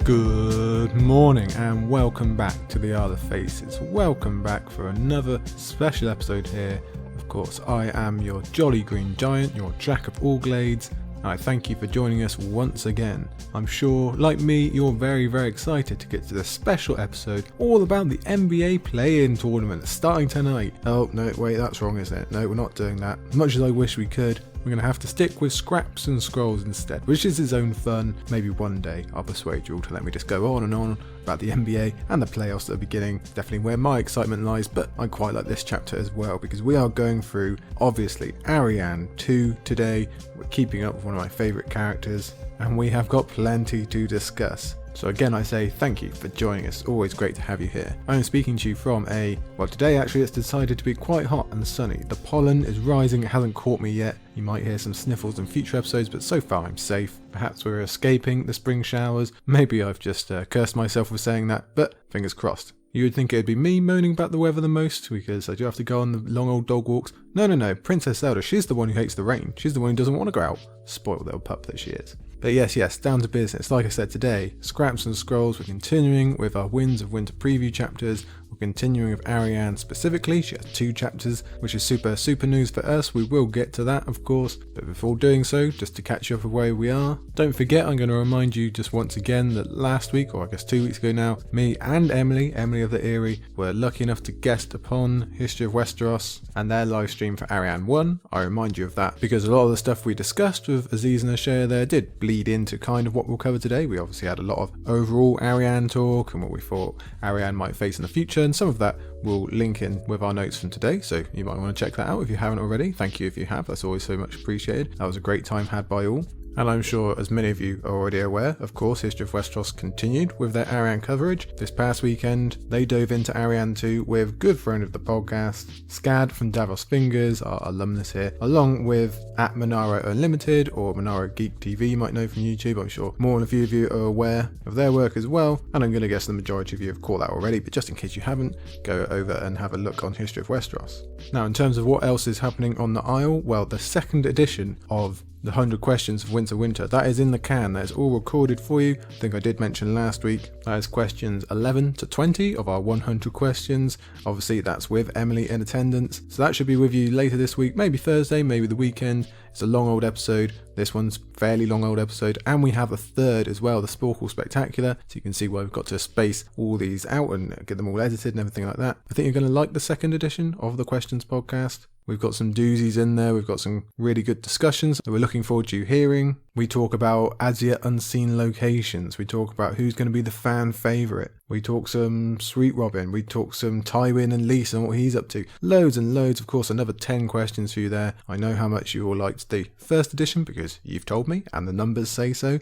Good morning and welcome back to the Isle of Faces. Welcome back for another special episode here. Of course, I am your jolly green giant, your jack of all glades, and I thank you for joining us once again. I'm sure, like me, you're very excited to get to this special episode all about the NBA play-in tournament starting tonight. Oh, no, wait, that's wrong, isn't it? No, we're not doing that. As much as I wish we could, we're going to have to stick with scraps and scrolls instead, which is its own fun. Maybe one day I'll persuade you all to let me just go on and on about the NBA and the playoffs at the beginning. Definitely where my excitement lies, but I quite like this chapter as well because we are going through, obviously, Arianne 2 today. We're keeping up with one of my favourite characters, and we have got plenty to discuss. So again, I say thank you for joining us. Always great to have you here. I am speaking to you from today actually it's decided to be quite hot and sunny. The pollen is rising, it hasn't caught me yet. You might hear some sniffles in future episodes, but so far I'm safe. Perhaps we're escaping the spring showers. Maybe I've just cursed myself for saying that, but fingers crossed. You would think it'd be me moaning about the weather the most, because I do have to go on the long old dog walks. No, Princess Zelda, she's the one who hates the rain. She's the one who doesn't want to go out. Spoiled little pup that she is. But yes, down to business. Like I said today, Scraps and Scrolls, we're continuing with our Winds of Winter preview chapters. We're continuing with Arianne specifically. She has 2 chapters, which is super news for us. We will get to that, of course. But before doing so, just to catch you up with where we are, don't forget, I'm going to remind you just once again that last week, or I guess 2 weeks ago now, me and Emily of the Eyrie, were lucky enough to guest upon History of Westeros and their live stream for Arianne 1. I remind you of that because a lot of the stuff we discussed with Aziz and Ashaya there did bleed into kind of what we'll cover today. We obviously had a lot of overall Arianne talk and what we thought Arianne might face in the future, and some of that will link in with our notes from today, so you might want to check that out if you haven't already. Thank you if you have, that's always so much appreciated. That was a great time had by all. And I'm sure, as many of you are already aware, of course, History of Westeros continued with their Arianne coverage. This past weekend, they dove into Arianne 2 with good friend of the podcast, Scad from Davos Fingers, our alumnus here, along with at Monaro Unlimited, or Monaro Geek TV, you might know from YouTube. I'm sure more than a few of you are aware of their work as well, and I'm going to guess the majority of you have caught that already, but just in case you haven't, go over and have a look on History of Westeros. Now, in terms of what else is happening on the Isle, well, the second edition of the 100 Questions of Winter, that is in the can, that is all recorded for you. I think I did mention last week, that is questions 11 to 20 of our 100 questions. Obviously that's with Emily in attendance, so that should be with you later this week, maybe Thursday, maybe the weekend. It's a long old episode, this one's fairly long old episode, and we have a third as well, the Sporkle Spectacular, so you can see why we've got to space all these out and get them all edited and everything like that. I think you're going to like the second edition of the Questions podcast. We've got some doozies in there, we've got some really good discussions that we're looking forward to you hearing. We talk about as yet unseen locations, we talk about who's going to be the fan favourite, we talk some Sweet Robin, we talk some Tywin and Lisa and what he's up to. Loads and loads, of course, another 10 questions for you there. I know how much you all liked the first edition because you've told me and the numbers say so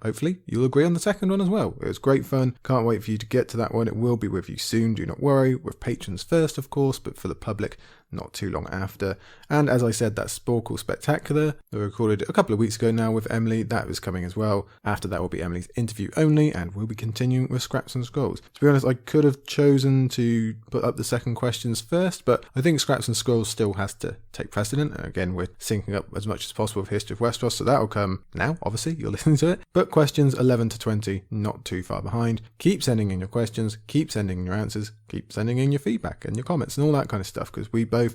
hopefully you'll agree on the second one as well. It was great fun, can't wait for you to get to that one. It will be with you soon, do not worry, with patrons first of course, but for the public not too long after. And as I said, that Sporkle Spectacular that we recorded a couple of weeks ago now with Emily, that was coming as well. After that will be Emily's interview only, and we'll be continuing with Scraps and Scrolls. To be honest, I could have chosen to put up the second questions first, but I think Scraps and Scrolls still has to take precedent. And again, we're syncing up as much as possible with History of Westeros, so that'll come now, obviously, you're listening to it. But questions 11 to 20, not too far behind. Keep sending in your questions, keep sending in your answers, keep sending in your feedback and your comments and all that kind of stuff, because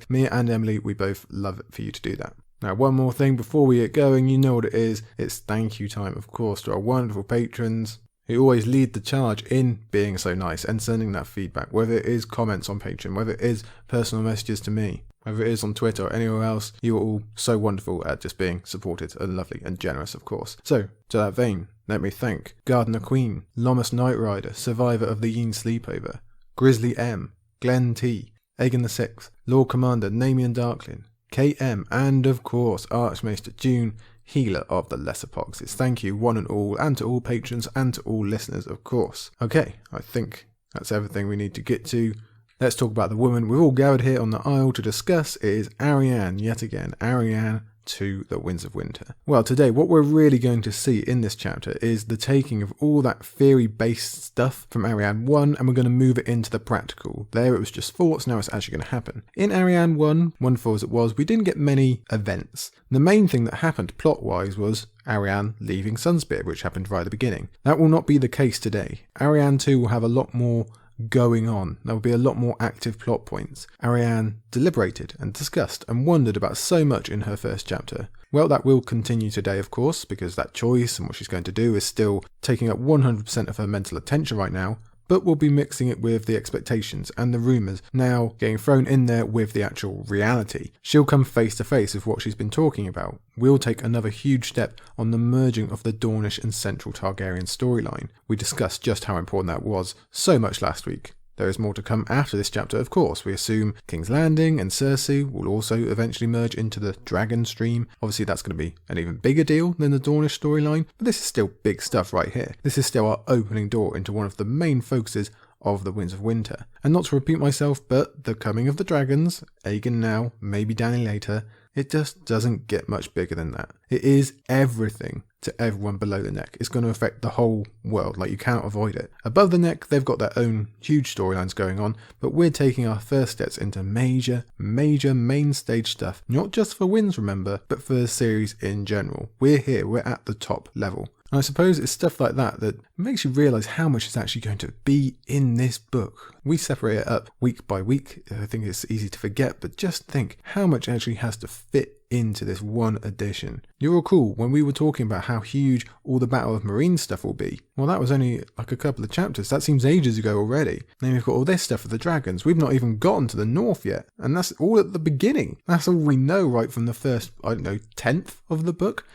me and Emily, we both love it for you to do that. Now, one more thing before we get going, you know what it is. It's thank you time, of course, to our wonderful patrons who always lead the charge in being so nice and sending that feedback, whether it is comments on Patreon, whether it is personal messages to me, whether it is on Twitter or anywhere else. You are all so wonderful at just being supported and lovely and generous, of course. So, to that vein, let me thank Gardener Queen, Lomas Knight Rider, Survivor of the Yeen Sleepover, Grizzly M, Glenn T, Aegon the Sixth, Lord Commander Namian Darklin, KM, and of course Archmaester June, Healer of the Lesser Poxes. Thank you one and all, and to all patrons and to all listeners, of course. Okay, I think that's everything we need to get to. Let's talk about the woman we've all gathered here on the Isle to discuss. It is Arianne, yet again, Arianne to the Winds of Winter. Well, today what we're really going to see in this chapter is the taking of all that theory-based stuff from Arianne 1 and we're going to move it into the practical. There it was just thoughts, now it's actually going to happen. In Arianne 1, wonderful as it was, we didn't get many events. The main thing that happened plot-wise was Arianne leaving Sunspear, which happened right at the beginning. That will not be the case today. Arianne 2 will have a lot more going on. There will be a lot more active plot points. Arianne deliberated and discussed and wondered about so much in her first chapter. Well, that will continue today, of course, because that choice and what she's going to do is still taking up 100% of her mental attention right now, but we'll be mixing it with the expectations and the rumours now getting thrown in there with the actual reality. She'll come face to face with what she's been talking about. We'll take another huge step on the merging of the Dornish and Central Targaryen storyline. We discussed just how important that was so much last week. There is more to come after this chapter, of course. We assume King's Landing and Cersei will also eventually merge into the Dragon Stream. Obviously, that's going to be an even bigger deal than the Dornish storyline, but this is still big stuff right here. This is still our opening door into one of the main focuses of the Winds of Winter. And not to repeat myself, but the coming of the dragons, Aegon now, maybe Dany later, it just doesn't get much bigger than that. It is everything to everyone below the neck. It's going to affect the whole world, like you can't avoid it. Above the neck, they've got their own huge storylines going on, but we're taking our first steps into major main stage stuff, not just for Winds, remember, but for the series in general. We're here, we're at the top level. And I suppose it's stuff like that that makes you realise how much is actually going to be in this book. We separate it up week by week. I think it's easy to forget, but just think how much actually has to fit into this one edition. You'll recall when we were talking about how huge all the Battle of Meereen stuff will be. Well, that was only like a couple of chapters. That seems ages ago already. Then we've got all this stuff with the dragons. We've not even gotten to the north yet. And that's all at the beginning. That's all we know right from the first, 10th of the book.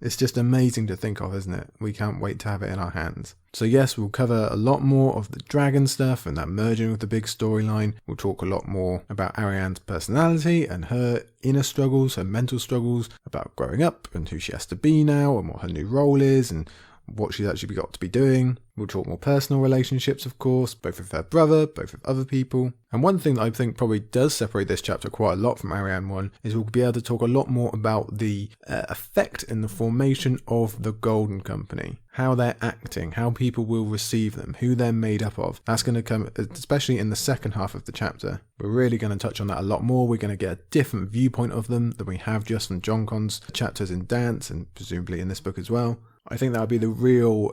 It's just amazing to think of, isn't it? We can't wait to have it in our hands. So yes, we'll cover a lot more of the dragon stuff and that merging with the big storyline. We'll talk a lot more about Arianne's personality and her inner struggles, her mental struggles, about growing up and who she has to be now and what her new role is and what she's actually got to be doing. We'll talk more personal relationships, of course, both with her brother, both with other people. And one thing that I think probably does separate this chapter quite a lot from Arianne 1 is we'll be able to talk a lot more about the effect in the formation of the Golden Company, how they're acting, how people will receive them, who they're made up of. That's going to come, especially in the second half of the chapter. We're really going to touch on that a lot more. We're going to get a different viewpoint of them than we have just from Jon Con's chapters in Dance and presumably in this book as well. I think that would be the real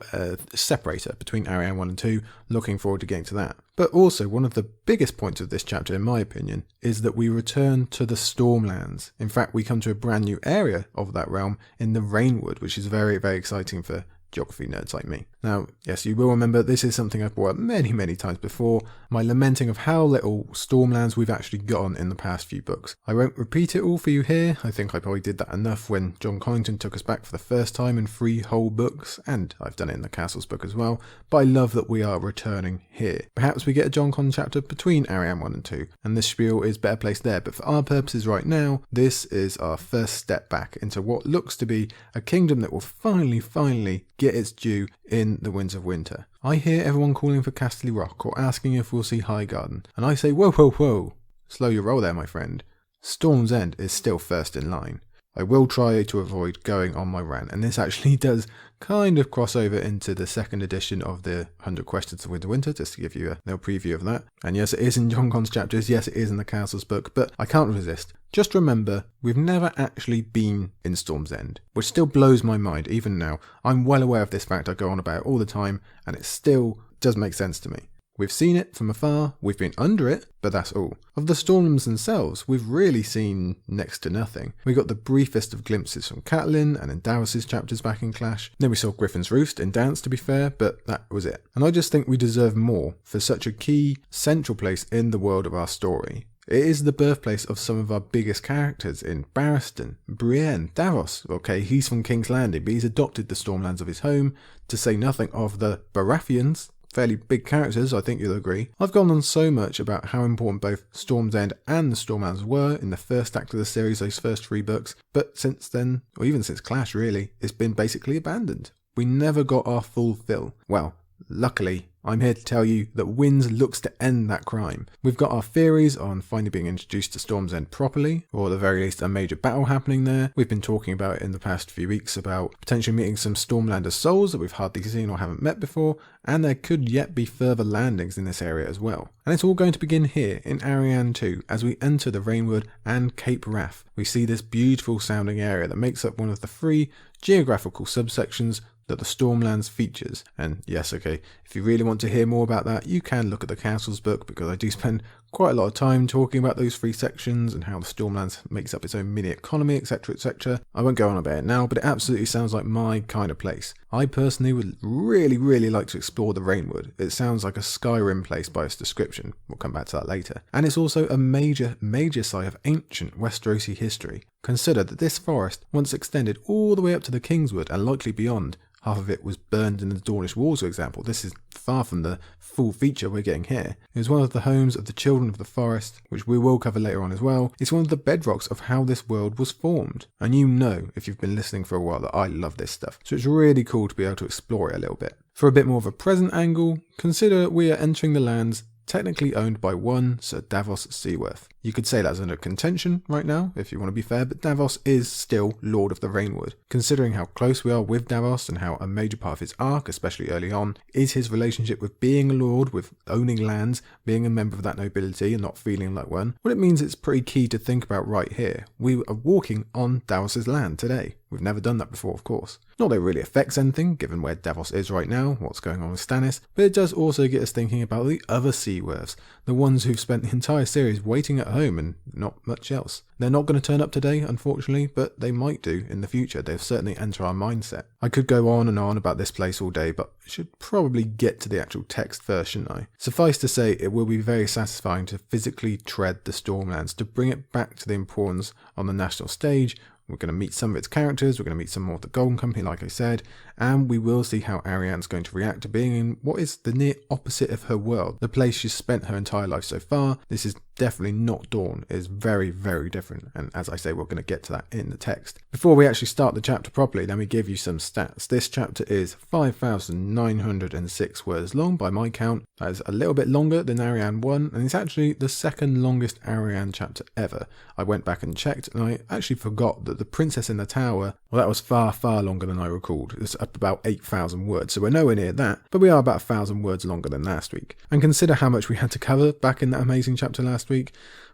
separator between Arianne 1 and 2. Looking forward to getting to that. But also, one of the biggest points of this chapter, in my opinion, is that we return to the Stormlands. In fact, we come to a brand new area of that realm in the Rainwood, which is very, very exciting for geography nerds like me. Now, yes, you will remember this is something I've brought up many times before, my lamenting of how little Stormlands we've actually gotten in the past few books. I won't repeat it all for you here. I think I probably did that enough when Jon Con Aegon took us back for the first time in 3 whole books, and I've done it in the Castles book as well, but I love that we are returning here. Perhaps we get a Jon Con chapter between Arianne 1 and 2, and this spiel is better placed there, but for our purposes right now, this is our first step back into what looks to be a kingdom that will finally get its due in the Winds of Winter. I hear everyone calling for Casterly Rock or asking if we'll see Highgarden, and I say whoa, slow your roll there, my friend. Storm's End is still first in line. I will try to avoid going on my rant, and this actually does kind of cross over into the second edition of the 100 Questions of Winter, just to give you a little preview of that. And yes, it is in Jon Con's chapters, yes, it is in the Castles book, but I can't resist. Just remember, we've never actually been in Storm's End, which still blows my mind, even now. I'm well aware of this fact, I go on about it all the time, and it still does make sense to me. We've seen it from afar, we've been under it, but that's all. Of the Stormlands themselves, we've really seen next to nothing. We got the briefest of glimpses from Catelyn and in Davos's chapters back in Clash. Then we saw Griffin's Roost in Dance, to be fair, but that was it. And I just think we deserve more for such a key, central place in the world of our story. It is the birthplace of some of our biggest characters in Barristan, Brienne, Davos. Okay, he's from King's Landing, but he's adopted the Stormlands of his home, to say nothing of the Baratheons. Fairly big characters, I think you'll agree. I've gone on so much about how important both Storm's End and the Stormlands were in the first act of the series, those first 3 books, but since then, or even since Clash really, it's been basically abandoned. We never got our full fill. Well, luckily, I'm here to tell you that Winds looks to end that crime. We've got our theories on finally being introduced to Storm's End properly, or at the very least a major battle happening there. We've been talking about it in the past few weeks about potentially meeting some Stormlander souls that we've hardly seen or haven't met before, and there could yet be further landings in this area as well. And it's all going to begin here in Arianne 2 as we enter the Rainwood and Cape Wrath. We see this beautiful sounding area that makes up one of the 3 geographical subsections that the Stormlands features. And yes, okay, if you really want to hear more about that, you can look at the Castles book, because I do spend quite a lot of time talking about those 3 sections and how the Stormlands makes up its own mini economy, etc, etc. I won't go on about it now, but it absolutely sounds like my kind of place. I personally would really like to explore the Rainwood. It sounds like a Skyrim place by its description. We'll come back to that later. And it's also a major site of ancient Westerosi history. Consider that this forest once extended all the way up to the Kingswood and likely beyond. Half of it was burned in the Dornish Wars, for example. This is far from the full feature we're getting here. It was one of the homes of the Children of the Forest, which we will cover later on as well. It's one of the bedrocks of how this world was formed. And you know, if you've been listening for a while, that I love this stuff. So it's really cool to be able to explore it a little bit. For a bit more of a present angle, consider we are entering the lands technically owned by one Sir Davos Seaworth. You could say that's under contention right now, if you want to be fair, but Davos is still Lord of the Rainwood. Considering how close we are with Davos and how a major part of his arc, especially early on, is his relationship with being a lord, with owning lands, being a member of that nobility and not feeling like one, well, it means it's pretty key to think about right here. We are walking on Davos's land today. We've never done that before, of course. Not that it really affects anything, given where Davos is right now, what's going on with Stannis, but it does also get us thinking about the other Seaworths, the ones who've spent the entire series waiting at home and not much else. They're not going to turn up today, unfortunately, but they might do in the future. They'll certainly enter our mindset. I could go on and on about this place all day, but I should probably get to the actual text first, shouldn't I? Suffice to say, it will be very satisfying to physically tread the Stormlands, to bring it back to the importance on the national stage. We're going to meet some of its characters, we're going to meet some more of the Golden Company, like I said, and we will see how Arianne's going to react to being in what is the near opposite of her world, the place she's spent her entire life so far. This is definitely not Dorne. It is very different, and as I say, we're going to get to that in the text. Before we actually start the chapter properly, let me give you some stats. This chapter is 5,906 words long by my count. That is a little bit longer than Arianne 1, and it's actually the second longest Arianne chapter ever. I went back and checked, and I actually forgot that the Princess in the Tower, well, that was far longer than I recalled. It's up about 8,000 words, so we're nowhere near that, but we are about 1,000 words longer than last week. And consider how much we had to cover back in that amazing chapter last week.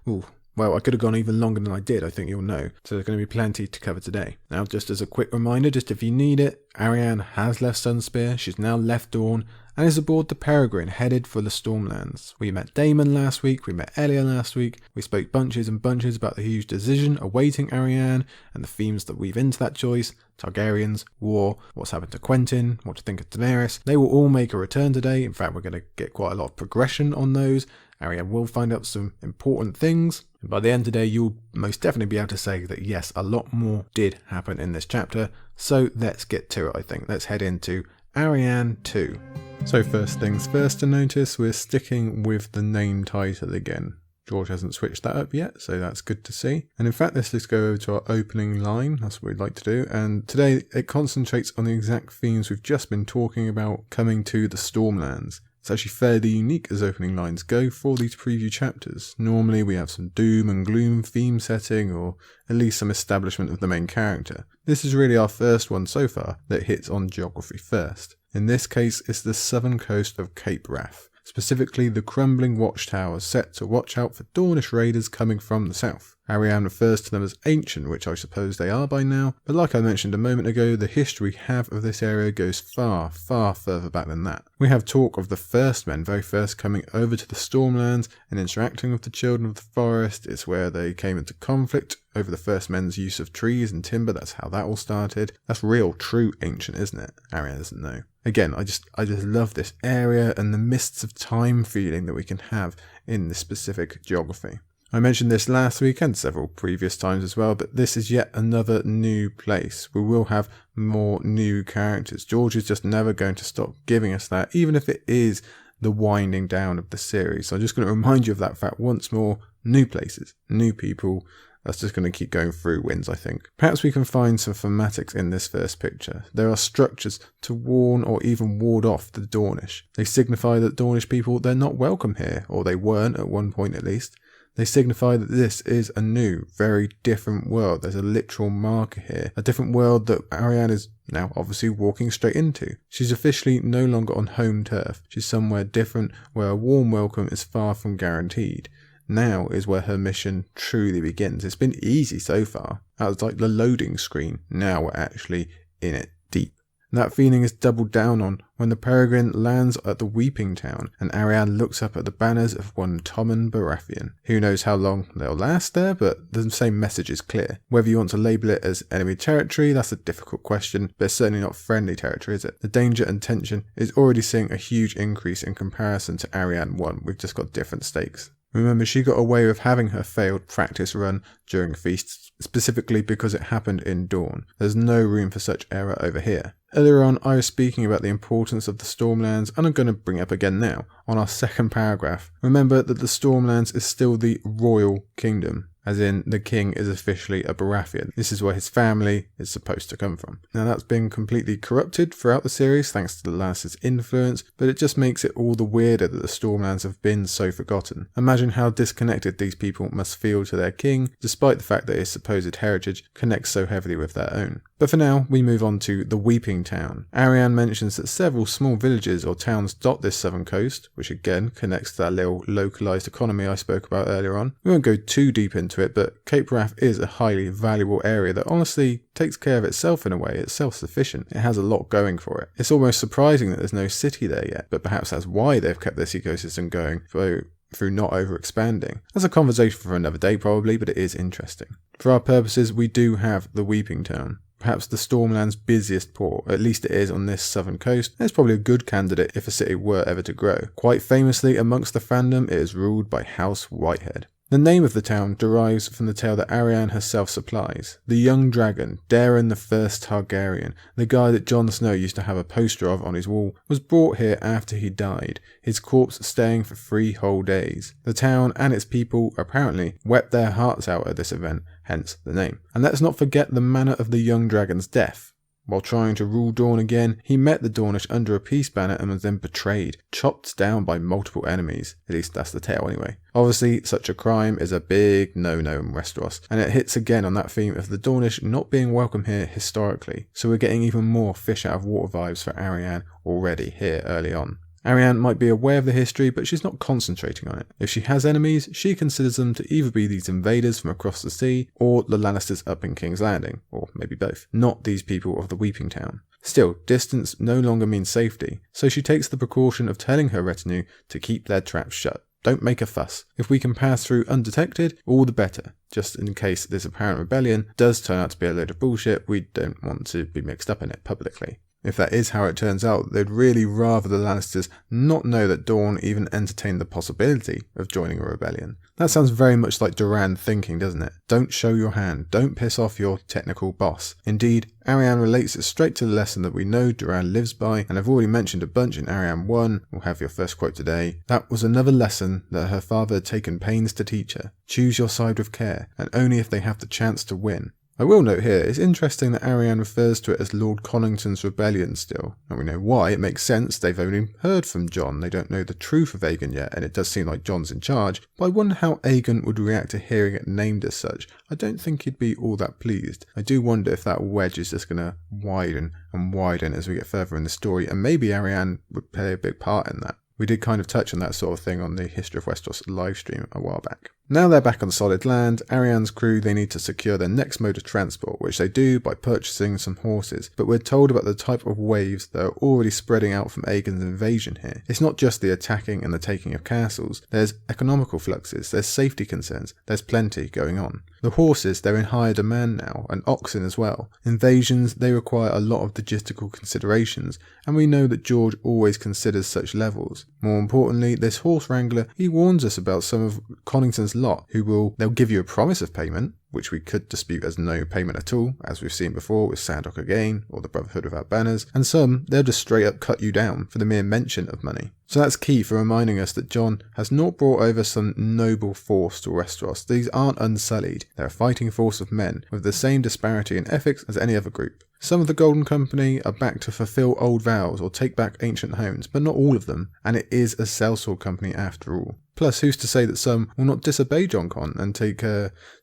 Ooh, well, I could have gone even longer than I did, I think you'll know. So there's going to be plenty to cover today. Now, just as a quick reminder, just if you need it, Arianne has left Sunspear, she's now left Dorne, and is aboard the Peregrine, headed for the Stormlands. We met Daemon last week, we met Elia last week, we spoke bunches and bunches about the huge decision awaiting Arianne, and the themes that weave into that choice: Targaryens, war, what's happened to Quentyn, what to think of Daenerys. They will all make a return today. In fact, we're going to get quite a lot of progression on those. Arianne will find out some important things, and by the end of the day, you'll most definitely be able to say that yes, a lot more did happen in this chapter. So let's get to it, I think. Let's head into Arianne 2. So first things first to notice, we're sticking with the name title again. George hasn't switched that up yet, so that's good to see. And in fact, let's just go over to our opening line. That's what we'd like to do. And today it concentrates on the exact themes we've just been talking about coming to the Stormlands. It's actually fairly unique as opening lines go for these preview chapters. Normally we have some doom and gloom theme setting, or at least some establishment of the main character. This is really our first one so far that hits on geography first. In this case, it's the southern coast of Cape Wrath, specifically the crumbling watchtower set to watch out for Dornish raiders coming from the south. Arianne refers to them as ancient, which I suppose they are by now, but like I mentioned a moment ago, the history we have of this area goes far further back than that. We have talk of the first men very first coming over to the Stormlands and interacting with the Children of the Forest. It's where they came into conflict over the first men's use of trees and timber. That's how that all started. That's real, true ancient, isn't it? Arianne doesn't know. Again, I just love this area and the mists of time feeling that we can have in this specific geography. I mentioned this last week and several previous times as well, but this is yet another new place. We will have more new characters. George is just never going to stop giving us that, even if it is the winding down of the series. So I'm just going to remind you of that fact once more. New places, new people, That's just going to keep going through winds, I think. Perhaps we can find some thematics in this first picture. There are structures to warn or even ward off the Dornish. They signify that Dornish people, they're not welcome here, or they weren't at one point at least. They signify that this is a new, very different world. There's a literal marker here. A different world that Arianne is now obviously walking straight into. She's officially no longer on home turf. She's somewhere different where a warm welcome is far from guaranteed. Now is where her mission truly begins. It's been easy so far. That was like the loading screen. Now we're actually in it deep. And that feeling is doubled down on when the peregrine lands at the Weeping Town and Arianne looks up at the banners of one Tommen Baratheon. Who knows how long they'll last there, but the same message is clear. Whether you want to label it as enemy territory, that's a difficult question, but it's certainly not friendly territory, is it? The danger and tension is already seeing a huge increase in comparison to Arianne 1. We've just got different stakes. Remember, she got away with having her failed practice run during feasts, specifically because it happened in Dorne. There's no room for such error over here. Earlier on, I was speaking about the importance of the Stormlands, and I'm going to bring it up again now, on our second paragraph. Remember that the Stormlands is still the royal kingdom, as in the king is officially a Baratheon. This is where his family is supposed to come from. Now that's been completely corrupted throughout the series thanks to the Lannisters' influence, but it just makes it all the weirder that the Stormlands have been so forgotten. Imagine how disconnected these people must feel to their king, despite the fact that his supposed heritage connects so heavily with their own. But for now, we move on to the Weeping Town. Arianne mentions that several small villages or towns dot this southern coast, which again connects to that little localised economy I spoke about earlier on. We won't go too deep into it, but Cape Wrath is a highly valuable area that honestly takes care of itself in a way. It's self-sufficient. It has a lot going for it. It's almost surprising that there's no city there yet, but perhaps that's why they've kept this ecosystem going through not over-expanding. That's a conversation for another day probably, but it is interesting. For our purposes, we do have the Weeping Town. Perhaps the Stormlands' busiest port, at least it is on this southern coast, and it's probably a good candidate if a city were ever to grow. Quite famously amongst the fandom, it is ruled by House Whitehead. The name of the town derives from the tale that Arianne herself supplies. The young dragon, Daemon the First Targaryen, the guy that Jon Snow used to have a poster of on his wall, was brought here after he died, his corpse staying for 3 whole days. The town and its people apparently wept their hearts out at this event, hence the name. And let's not forget the manner of the young dragon's death. While trying to rule Dorne again, he met the Dornish under a peace banner and was then betrayed, chopped down by multiple enemies. At least that's the tale anyway. Obviously, such a crime is a big no-no in Westeros, and it hits again on that theme of the Dornish not being welcome here historically, so we're getting even more fish out of water vibes for Arianne already here early on. Arianne might be aware of the history, but she's not concentrating on it. If she has enemies, she considers them to either be these invaders from across the sea, or the Lannisters up in King's Landing, or maybe both, not these people of the Weeping Town. Still, distance no longer means safety, so she takes the precaution of telling her retinue to keep their traps shut. Don't make a fuss. If we can pass through undetected, all the better. Just in case this apparent rebellion does turn out to be a load of bullshit, we don't want to be mixed up in it publicly. If that is how it turns out, they'd really rather the Lannisters not know that Dorne even entertained the possibility of joining a rebellion. That sounds very much like Doran thinking, doesn't it? Don't show your hand, don't piss off your technical boss. Indeed, Arianne relates it straight to the lesson that we know Doran lives by, and I've already mentioned a bunch in Arianne 1, we'll have your first quote today. That was another lesson that her father had taken pains to teach her. Choose your side with care, and only if they have the chance to win. I will note here, it's interesting that Arianne refers to it as Lord Connington's rebellion still. And we know why, it makes sense, they've only heard from Jon, they don't know the truth of Aegon yet, and it does seem like Jon's in charge, but I wonder how Aegon would react to hearing it named as such. I don't think he'd be all that pleased. I do wonder if that wedge is just going to widen and widen as we get further in the story, and maybe Arianne would play a big part in that. We did kind of touch on that sort of thing on the History of Westeros livestream a while back. Now they're back on solid land, Arianne's crew, they need to secure their next mode of transport, which they do by purchasing some horses, but we're told about the type of waves that are already spreading out from Aegon's invasion here. It's not just the attacking and the taking of castles, there's economical fluxes, there's safety concerns, there's plenty going on. The horses, they're in higher demand now, and oxen as well. Invasions, they require a lot of logistical considerations, and we know that George always considers such levels. More importantly, this horse wrangler, he warns us about some of Connington's lot, they'll give you a promise of payment, which we could dispute as no payment at all, as we've seen before with Sandok again, or the Brotherhood Without Banners, and some, they'll just straight up cut you down for the mere mention of money. So that's key for reminding us that Jon has not brought over some noble force to Westeros. These aren't unsullied. They're a fighting force of men with the same disparity in ethics as any other group. Some of the Golden Company are back to fulfill old vows or take back ancient homes, but not all of them, and it is a sellsword company after all. Plus, who's to say that some will not disobey Jon Con and take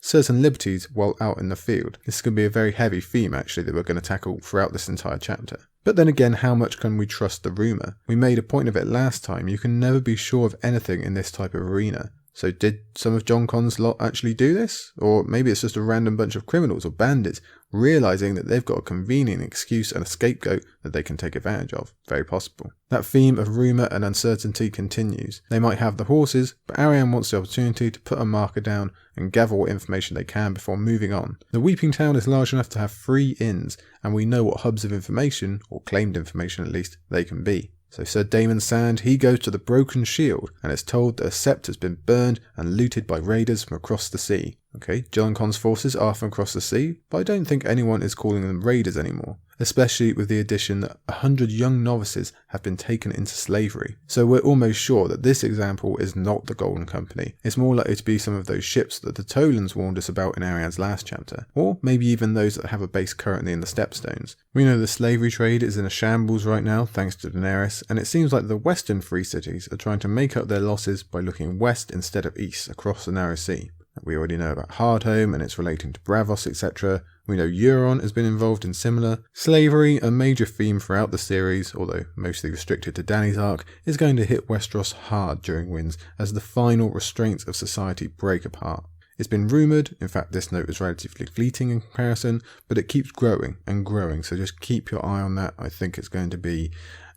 certain liberties while out in the field? This is going to be a very heavy theme actually that we're going to tackle throughout this entire chapter. But then again, how much can we trust the rumour? We made a point of it last time, you can never be sure of anything in this type of arena. So did some of Jon Con's lot actually do this? Or maybe it's just a random bunch of criminals or bandits realising that they've got a convenient excuse and a scapegoat that they can take advantage of. Very possible. That theme of rumour and uncertainty continues. They might have the horses, but Arianne wants the opportunity to put a marker down and gather what information they can before moving on. The Weeping Town is large enough to have 3 inns, and we know what hubs of information, or claimed information at least, they can be. So Sir Daemon Sand, he goes to the Broken Shield and is told that a sept has been burned and looted by raiders from across the sea. Okay, Jon Con's forces are from across the sea, but I don't think anyone is calling them raiders anymore, especially with the addition that 100 young novices have been taken into slavery. So we're almost sure that this example is not the Golden Company. It's more likely to be some of those ships that the Tolans warned us about in Arianne's last chapter, or maybe even those that have a base currently in the Stepstones. We know the slavery trade is in a shambles right now thanks to Daenerys, and it seems like the western free cities are trying to make up their losses by looking west instead of east across the narrow sea. We already know about Hardhome and its relating to Braavos, etc. We know Euron has been involved in similar. Slavery, a major theme throughout the series, although mostly restricted to Dany's arc, is going to hit Westeros hard during Winds as the final restraints of society break apart. It's been rumoured, in fact this note is relatively fleeting in comparison, but it keeps growing and growing, so just keep your eye on that. I think it's going to be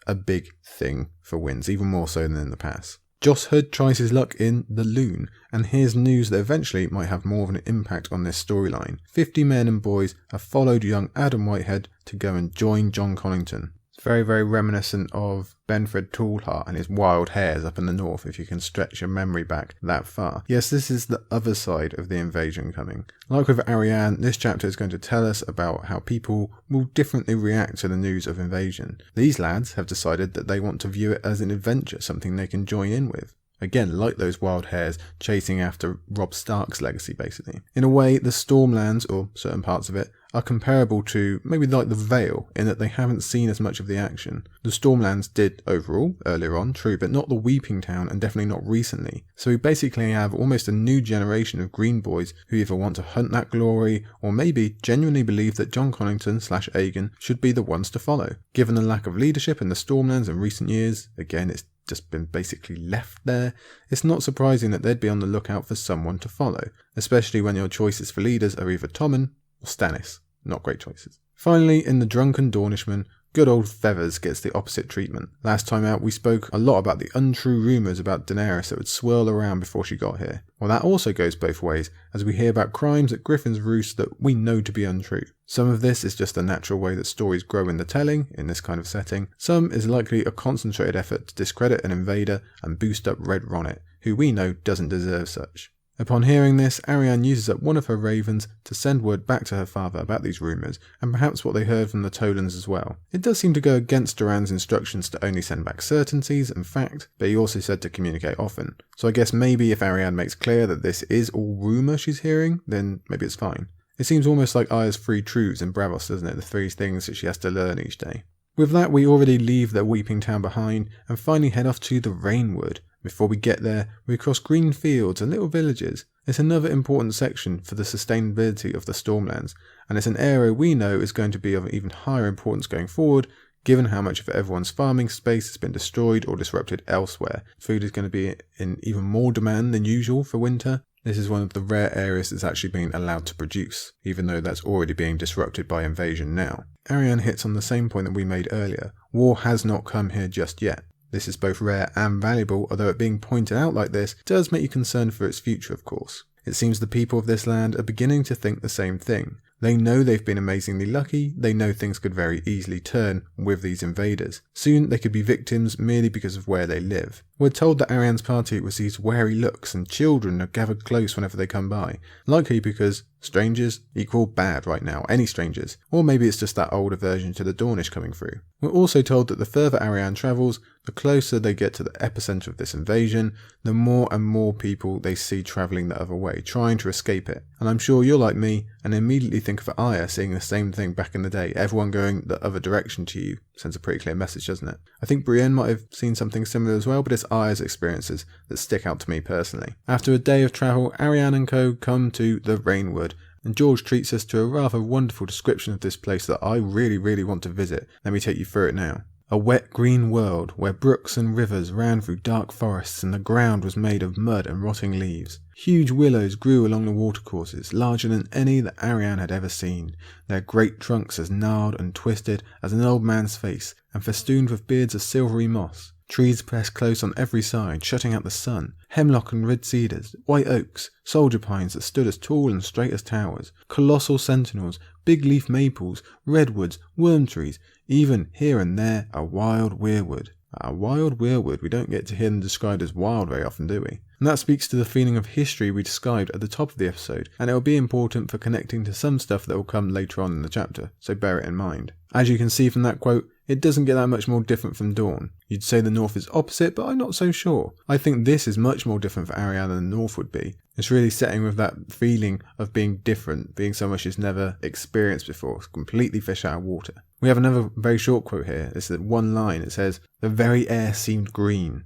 a big thing for Winds, even more so than in the past. Joss Hood tries his luck in The Loon, and here's news that eventually might have more of an impact on this storyline. 50 men and boys have followed young Adam Whitehead to go and join Jon Connington. It's very, very reminiscent of Benfred Tallheart and his wild hares up in the north, if you can stretch your memory back that far. Yes, this is the other side of the invasion coming. Like with Arianne, this chapter is going to tell us about how people will differently react to the news of invasion. These lads have decided that they want to view it as an adventure, something they can join in with. Again, like those wild hares chasing after Robb Stark's legacy, basically. In a way, the Stormlands, or certain parts of it, are comparable to maybe like the Vale, in that they haven't seen as much of the action. The Stormlands did overall, earlier on, true, but not the Weeping Town, and definitely not recently. So we basically have almost a new generation of green boys who either want to hunt that glory, or maybe genuinely believe that Jon Connington / Aegon should be the ones to follow. Given the lack of leadership in the Stormlands in recent years, again it's just been basically left there, it's not surprising that they'd be on the lookout for someone to follow, especially when your choices for leaders are either Tommen or Stannis. Not great choices. Finally, in the Drunken Dornishman, good old Feathers gets the opposite treatment. Last time out we spoke a lot about the untrue rumours about Daenerys that would swirl around before she got here. Well, that also goes both ways, as we hear about crimes at Griffin's Roost that we know to be untrue. Some of this is just the natural way that stories grow in the telling, in this kind of setting. Some is likely a concentrated effort to discredit an invader and boost up Red Ronnet, who we know doesn't deserve such. Upon hearing this, Arianne uses up one of her ravens to send word back to her father about these rumours, and perhaps what they heard from the Tolans as well. It does seem to go against Duran's instructions to only send back certainties and fact, but he also said to communicate often. So I guess maybe if Arianne makes clear that this is all rumour she's hearing, then maybe it's fine. It seems almost like Arya's 3 truths in Braavos, doesn't it? The 3 things that she has to learn each day. With that, we already leave the Weeping Town behind and finally head off to the Rainwood. Before we get there, we cross green fields and little villages. It's another important section for the sustainability of the Stormlands, and it's an area we know is going to be of even higher importance going forward, given how much of everyone's farming space has been destroyed or disrupted elsewhere. Food is going to be in even more demand than usual for winter. This is one of the rare areas that's actually being allowed to produce, even though that's already being disrupted by invasion now. Arianne hits on the same point that we made earlier. War has not come here just yet. This is both rare and valuable, although it being pointed out like this does make you concerned for its future, of course. It seems the people of this land are beginning to think the same thing. They know they've been amazingly lucky, they know things could very easily turn with these invaders. Soon they could be victims merely because of where they live. We're told that Arianne's party receives wary looks and children are gathered close whenever they come by, likely because strangers equal bad right now, any strangers, or maybe it's just that older version to the Dornish coming through. We're also told that the further Arianne travels, the closer they get to the epicenter of this invasion, the more and more people they see travelling the other way, trying to escape it. And I'm sure you're like me and immediately think of Arya seeing the same thing back in the day, everyone going the other direction to you. Sends a pretty clear message, doesn't it? I think Brienne might have seen something similar as well, but it's Arya's experiences that stick out to me personally. After a day of travel, Arianne and co come to the Rainwood, and George treats us to a rather wonderful description of this place that I really want to visit. Let me take you through it now. A wet green world where brooks and rivers ran through dark forests and the ground was made of mud and rotting leaves. Huge willows grew along the watercourses, larger than any that Arianne had ever seen, their great trunks as gnarled and twisted as an old man's face and festooned with beards of silvery moss. Trees pressed close on every side, shutting out the sun. Hemlock and red cedars, white oaks, soldier pines that stood as tall and straight as towers, colossal sentinels, big leaf maples, redwoods, worm trees, even here and there a wild weirwood. A wild weirwood, we don't get to hear them described as wild very often, do we? And that speaks to the feeling of history we described at the top of the episode, and it will be important for connecting to some stuff that will come later on in the chapter, so bear it in mind. As you can see from that quote, it doesn't get that much more different from Dorne. You'd say the North is opposite, but I'm not so sure. I think this is much more different for Arianne than the North would be. It's really setting with that feeling of being different, being so much she's never experienced before. It's completely fish out of water. We have another very short quote here. It's that one line. It says, "The very air seemed green."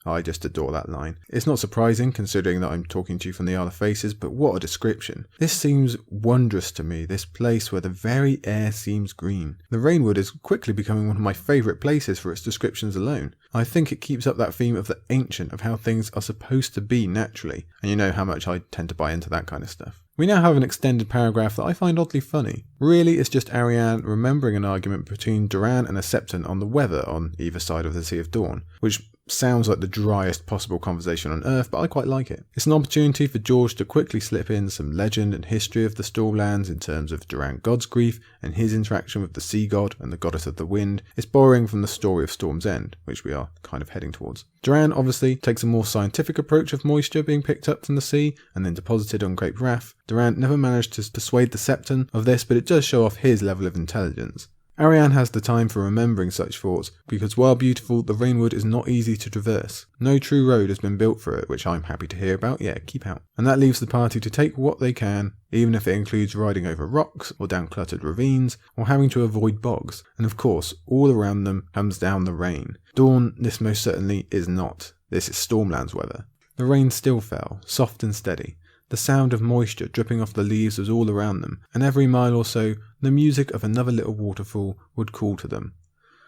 I just adore that line. It's not surprising considering that I'm talking to you from the Other Faces, but what a description. This seems wondrous to me, this place where the very air seems green. The Rainwood is quickly becoming one of my favourite places for its descriptions alone. I think it keeps up that theme of the ancient, of how things are supposed to be naturally, and you know how much I tend to buy into that kind of stuff. We now have an extended paragraph that I find oddly funny. Really, it's just Arianne remembering an argument between Doran and a Septon on the weather on either side of the Sea of Dawn, which sounds like the driest possible conversation on earth, but I quite like it. It's an opportunity for George to quickly slip in some legend and history of the Stormlands in terms of Doran God's grief and his interaction with the sea god and the goddess of the wind. It's borrowing from the story of Storm's End, which we are kind of heading towards. Doran obviously takes a more scientific approach of moisture being picked up from the sea and then deposited on Great Wrath. Doran never managed to persuade the Septon of this, but it does show off his level of intelligence. Arianne has the time for remembering such thoughts, because while beautiful, the Rainwood is not easy to traverse. No true road has been built for it, which I'm happy to hear about, yeah, keep out. And that leaves the party to take what they can, even if it includes riding over rocks, or down cluttered ravines, or having to avoid bogs. And of course, all around them comes down the rain. Dawn, this most certainly is not. This is Stormlands weather. The rain still fell, soft and steady. The sound of moisture dripping off the leaves was all around them, and every mile or so, the music of another little waterfall would call to them.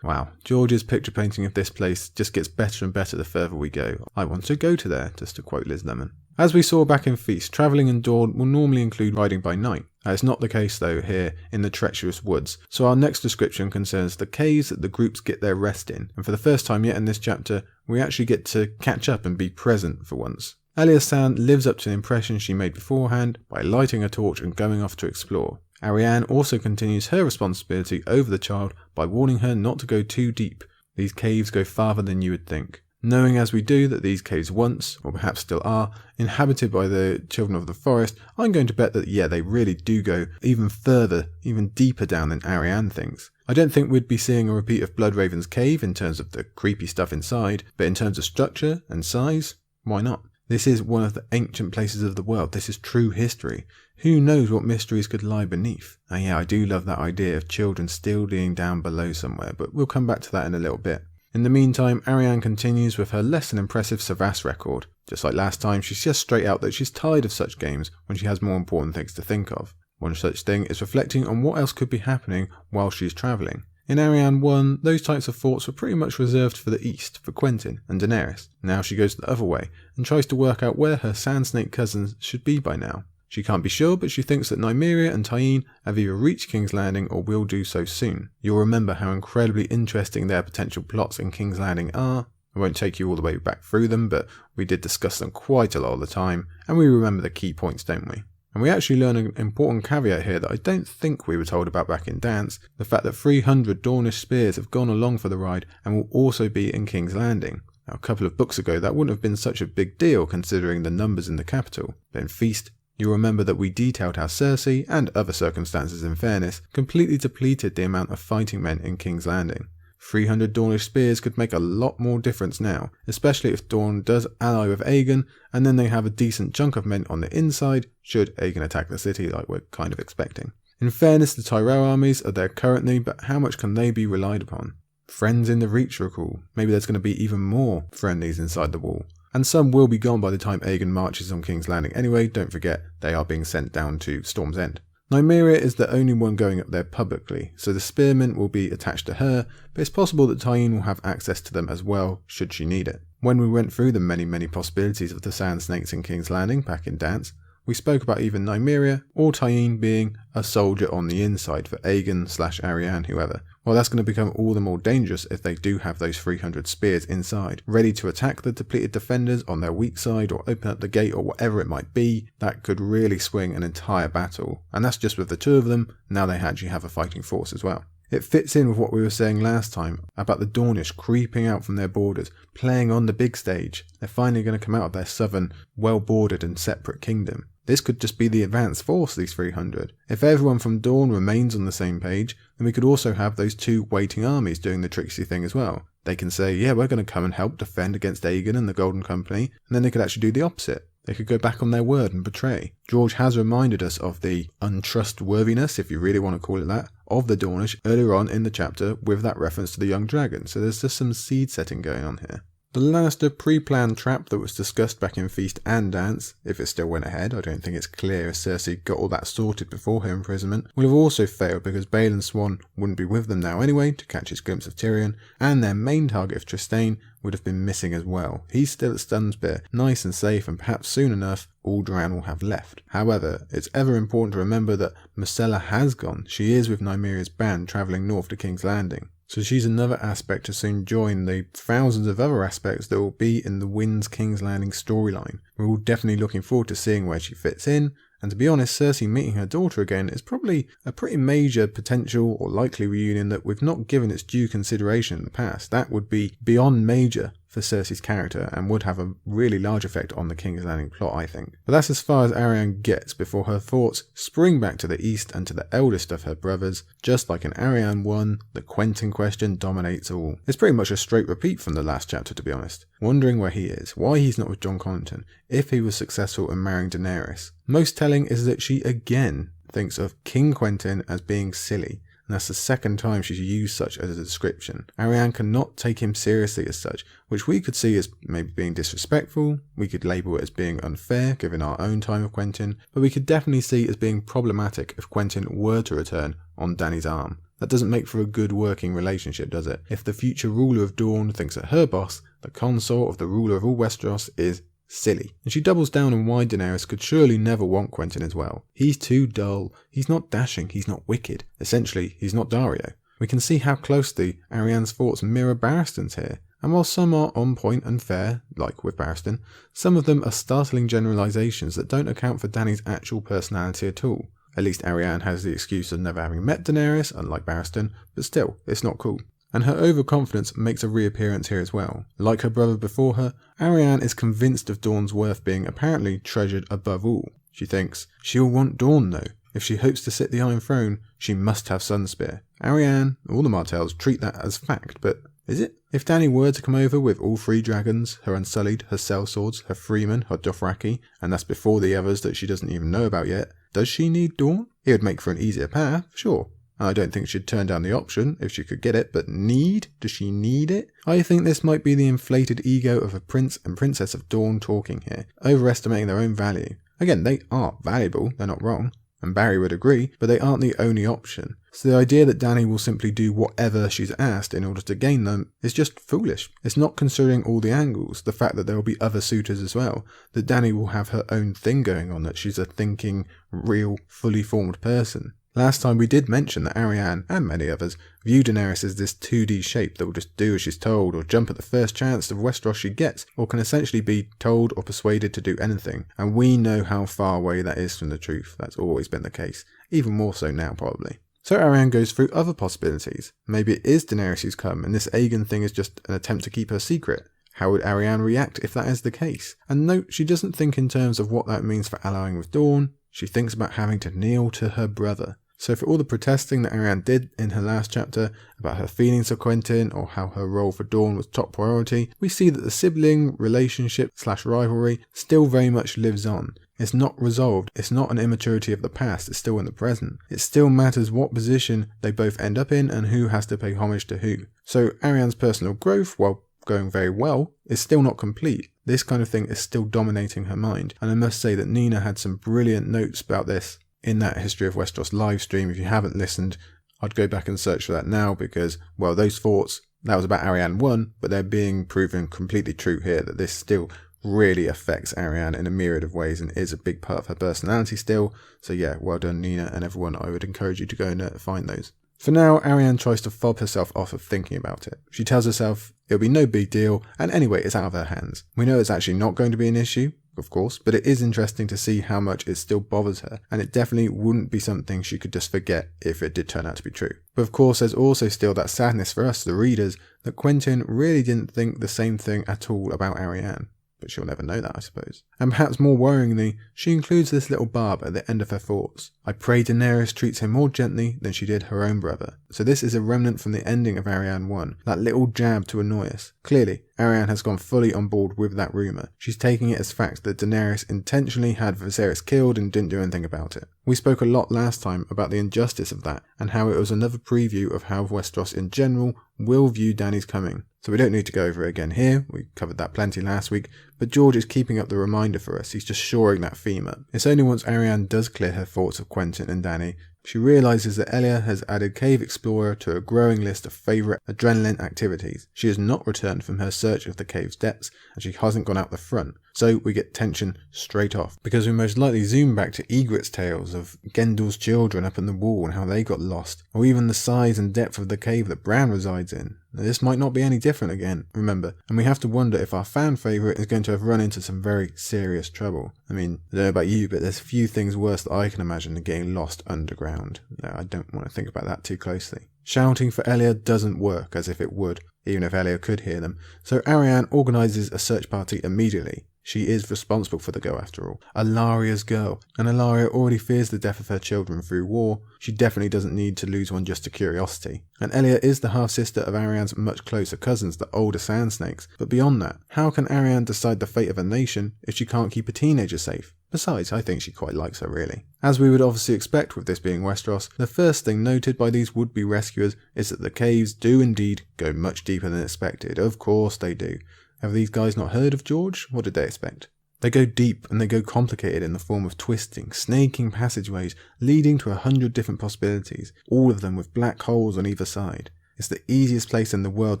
Wow, George's picture painting of this place just gets better and better the further we go. I want to go to there, just to quote Liz Lemon. As we saw back in Feast, travelling in Dawn will normally include riding by night. That is not the case though here in the treacherous woods, so our next description concerns the caves that the groups get their rest in, and for the first time yet in this chapter, we actually get to catch up and be present for once. Elia's sound lives up to the impression she made beforehand by lighting a torch and going off to explore. Arianne also continues her responsibility over the child by warning her not to go too deep. These caves go farther than you would think. Knowing as we do that these caves once, or perhaps still are, inhabited by the children of the forest, I'm going to bet that yeah, they really do go even further, even deeper down than Arianne thinks. I don't think we'd be seeing a repeat of Bloodraven's cave in terms of the creepy stuff inside, but in terms of structure and size, why not? This is one of the ancient places of the world. This is true history. Who knows what mysteries could lie beneath? And yeah, I do love that idea of children still being down below somewhere, but we'll come back to that in a little bit. In the meantime, Arianne continues with her less than impressive Savas record. Just like last time, she's just straight out that she's tired of such games when she has more important things to think of. One such thing is reflecting on what else could be happening while she's travelling. In Arianne 1, those types of thoughts were pretty much reserved for the East, for Quentyn and Daenerys. Now she goes the other way, and tries to work out where her Sand Snake cousins should be by now. She can't be sure, but she thinks that Nymeria and Tyene have either reached King's Landing or will do so soon. You'll remember how incredibly interesting their potential plots in King's Landing are. I won't take you all the way back through them, but we did discuss them quite a lot of the time, and we remember the key points, don't we? And we actually learn an important caveat here that I don't think we were told about back in Dance, the fact that 300 Dornish spears have gone along for the ride and will also be in King's Landing. Now, a couple of books ago that wouldn't have been such a big deal considering the numbers in the capital, but in Feast, you'll remember that we detailed how Cersei, and other circumstances in fairness, completely depleted the amount of fighting men in King's Landing. 300 Dornish spears could make a lot more difference now, especially if Dorne does ally with Aegon, and then they have a decent chunk of men on the inside, should Aegon attack the city like we're kind of expecting. In fairness, the Tyrell armies are there currently, but how much can they be relied upon? Friends in the Reach recall. Maybe there's going to be even more friendlies inside the wall. And some will be gone by the time Aegon marches on King's Landing anyway. Don't forget, they are being sent down to Storm's End. Nymeria is the only one going up there publicly, so the spearmen will be attached to her, but it's possible that Tyene will have access to them as well, should she need it. When we went through the many possibilities of the Sand Snakes in King's Landing back in Dance, we spoke about either Nymeria or Tyene being a soldier on the inside for Aegon/Arianne, whoever. Well, that's going to become all the more dangerous if they do have those 300 spears inside, ready to attack the depleted defenders on their weak side or open up the gate or whatever it might be. That could really swing an entire battle. And that's just with the two of them. Now they actually have a fighting force as well. It fits in with what we were saying last time about the Dornish creeping out from their borders, playing on the big stage. They're finally going to come out of their southern, well-bordered and separate kingdom. This could just be the advance force, these 300. If everyone from Dorne remains on the same page, then we could also have those two waiting armies doing the tricksy thing as well. They can say, yeah, we're going to come and help defend against Aegon and the Golden Company, and then they could actually do the opposite. They could go back on their word and betray. George has reminded us of the untrustworthiness, if you really want to call it that, of the Dornish earlier on in the chapter with that reference to the young dragon, so there's just some seed setting going on here. The Lannister pre-planned trap that was discussed back in Feast and Dance, if it still went ahead, I don't think it's clear if Cersei got all that sorted before her imprisonment, would have also failed because Balon Swan wouldn't be with them now anyway to catch his glimpse of Tyrion, and their main target of Trystane would have been missing as well. He's still at Sunspear, nice and safe, and perhaps soon enough Alderaan will have left. However, it's ever important to remember that Myrcella has gone. She is with Nymeria's band travelling north to King's Landing. So she's another aspect to soon join the thousands of other aspects that will be in the Wind's King's Landing storyline. We're all definitely looking forward to seeing where she fits in, and to be honest, Cersei meeting her daughter again is probably a pretty major potential or likely reunion that we've not given its due consideration in the past. That would be beyond major for Cersei's character and would have a really large effect on the King's Landing plot, I think. But that's as far as Arianne gets before her thoughts spring back to the east and to the eldest of her brothers. Just like in Arianne 1, the Quentyn Question dominates all. It's pretty much a straight repeat from the last chapter, to be honest. Wondering where he is, why he's not with Jon Con Aegon, if he was successful in marrying Daenerys. Most telling is that she again thinks of King Quentyn as being silly. And that's the second time she's used such as a description. Arianne cannot take him seriously as such, which we could see as maybe being disrespectful, we could label it as being unfair given our own time of Quentyn, but we could definitely see it as being problematic if Quentyn were to return on Dany's arm. That doesn't make for a good working relationship, does it? If the future ruler of Dorne thinks that her boss, the consort of the ruler of all Westeros, is silly. And she doubles down on why Daenerys could surely never want Quentyn as well. He's too dull, he's not dashing, he's not wicked. Essentially, he's not Daario. We can see how closely Arianne's thoughts mirror Barristan's here. And while some are on point and fair, like with Barristan, some of them are startling generalisations that don't account for Dany's actual personality at all. At least Arianne has the excuse of never having met Daenerys, unlike Barristan, but still, it's not cool. And her overconfidence makes a reappearance here as well. Like her brother before her, Arianne is convinced of Dorne's worth being apparently treasured above all. She thinks, she'll want Dorne though. If she hopes to sit the Iron Throne, she must have Sunspear. Arianne, all the Martells treat that as fact, but is it? If Dany were to come over with all three dragons, her Unsullied, her sellswords, her Freeman, her Dothraki, and that's before the others that she doesn't even know about yet, does she need Dorne? It would make for an easier path, sure. I don't think she'd turn down the option if she could get it, but need? Does she need it? I think this might be the inflated ego of a prince and princess of Dorne talking here, overestimating their own value. Again, they are valuable, they're not wrong, and Barry would agree, but they aren't the only option. So the idea that Dany will simply do whatever she's asked in order to gain them is just foolish. It's not considering all the angles, the fact that there will be other suitors as well, that Dany will have her own thing going on, that she's a thinking, real, fully formed person. Last time we did mention that Arianne, and many others, view Daenerys as this 2D shape that will just do as she's told or jump at the first chance of Westeros she gets, or can essentially be told or persuaded to do anything, and we know how far away that is from the truth. That's always been the case, even more so now probably. So Arianne goes through other possibilities. Maybe it is Daenerys who's come, and this Aegon thing is just an attempt to keep her secret. How would Arianne react if that is the case? And note, she doesn't think in terms of what that means for allying with Dorne, she thinks about having to kneel to her brother. So for all the protesting that Arianne did in her last chapter about her feelings for Quentyn or how her role for Dorne was top priority, we see that the sibling relationship / rivalry still very much lives on. It's not resolved, it's not an immaturity of the past, it's still in the present. It still matters what position they both end up in and who has to pay homage to who. So Arianne's personal growth, while going very well, is still not complete. This kind of thing is still dominating her mind, and I must say that Nina had some brilliant notes about this in that History of Westeros live stream. If you haven't listened, I'd go back and search for that now because, well, those thoughts, that was about Arianne 1, but they're being proven completely true here, that this still really affects Arianne in a myriad of ways and is a big part of her personality still. So yeah, well done Nina and everyone. I would encourage you to go and find those. For now, Arianne tries to fob herself off of thinking about it. She tells herself it'll be no big deal, and anyway, it's out of her hands. We know it's actually not going to be an issue, of course, but it is interesting to see how much it still bothers her, and it definitely wouldn't be something she could just forget if it did turn out to be true. But of course, there's also still that sadness for us, the readers, that Quentyn really didn't think the same thing at all about Arianne. But she'll never know that, I suppose. And perhaps more worryingly, she includes this little barb at the end of her thoughts. I pray Daenerys treats him more gently than she did her own brother. So this is a remnant from the ending of Arianne 1, that little jab to annoy us. Clearly, Arianne has gone fully on board with that rumour. She's taking it as fact that Daenerys intentionally had Viserys killed and didn't do anything about it. We spoke a lot last time about the injustice of that, and how it was another preview of how Westeros in general will view Dany's coming. So we don't need to go over it again here, we covered that plenty last week, but George is keeping up the reminder for us, he's just shoring that theme up. It's only once Arianne does clear her thoughts of Quentyn and Dany, she realises that Elia has added Cave Explorer to a growing list of favourite adrenaline activities. She has not returned from her search of the cave's depths, and she hasn't gone out the front, so we get tension straight off, because we most likely zoom back to Ygritte's tales of Gendal's children up in the wall and how they got lost, or even the size and depth of the cave that Bran resides in. Now, this might not be any different again, remember, and we have to wonder if our fan favourite is going to have run into some very serious trouble. I mean, I don't know about you, but there's few things worse that I can imagine than getting lost underground. No, I don't want to think about that too closely. Shouting for Elia doesn't work as if it would, even if Elia could hear them, so Arianne organises a search party immediately. She is responsible for the go after all. Alaria's girl, and Elaria already fears the death of her children through war. She definitely doesn't need to lose one just to curiosity. And Elia is the half-sister of Arianne's much closer cousins, the older Sand Snakes. But beyond that, how can Arianne decide the fate of a nation if she can't keep a teenager safe? Besides, I think she quite likes her really. As we would obviously expect with this being Westeros, the first thing noted by these would-be rescuers is that the caves do indeed go much deeper than expected. Of course they do. Have these guys not heard of George? What did they expect? They go deep and they go complicated in the form of twisting, snaking passageways leading to 100 different possibilities, all of them with black holes on either side. It's the easiest place in the world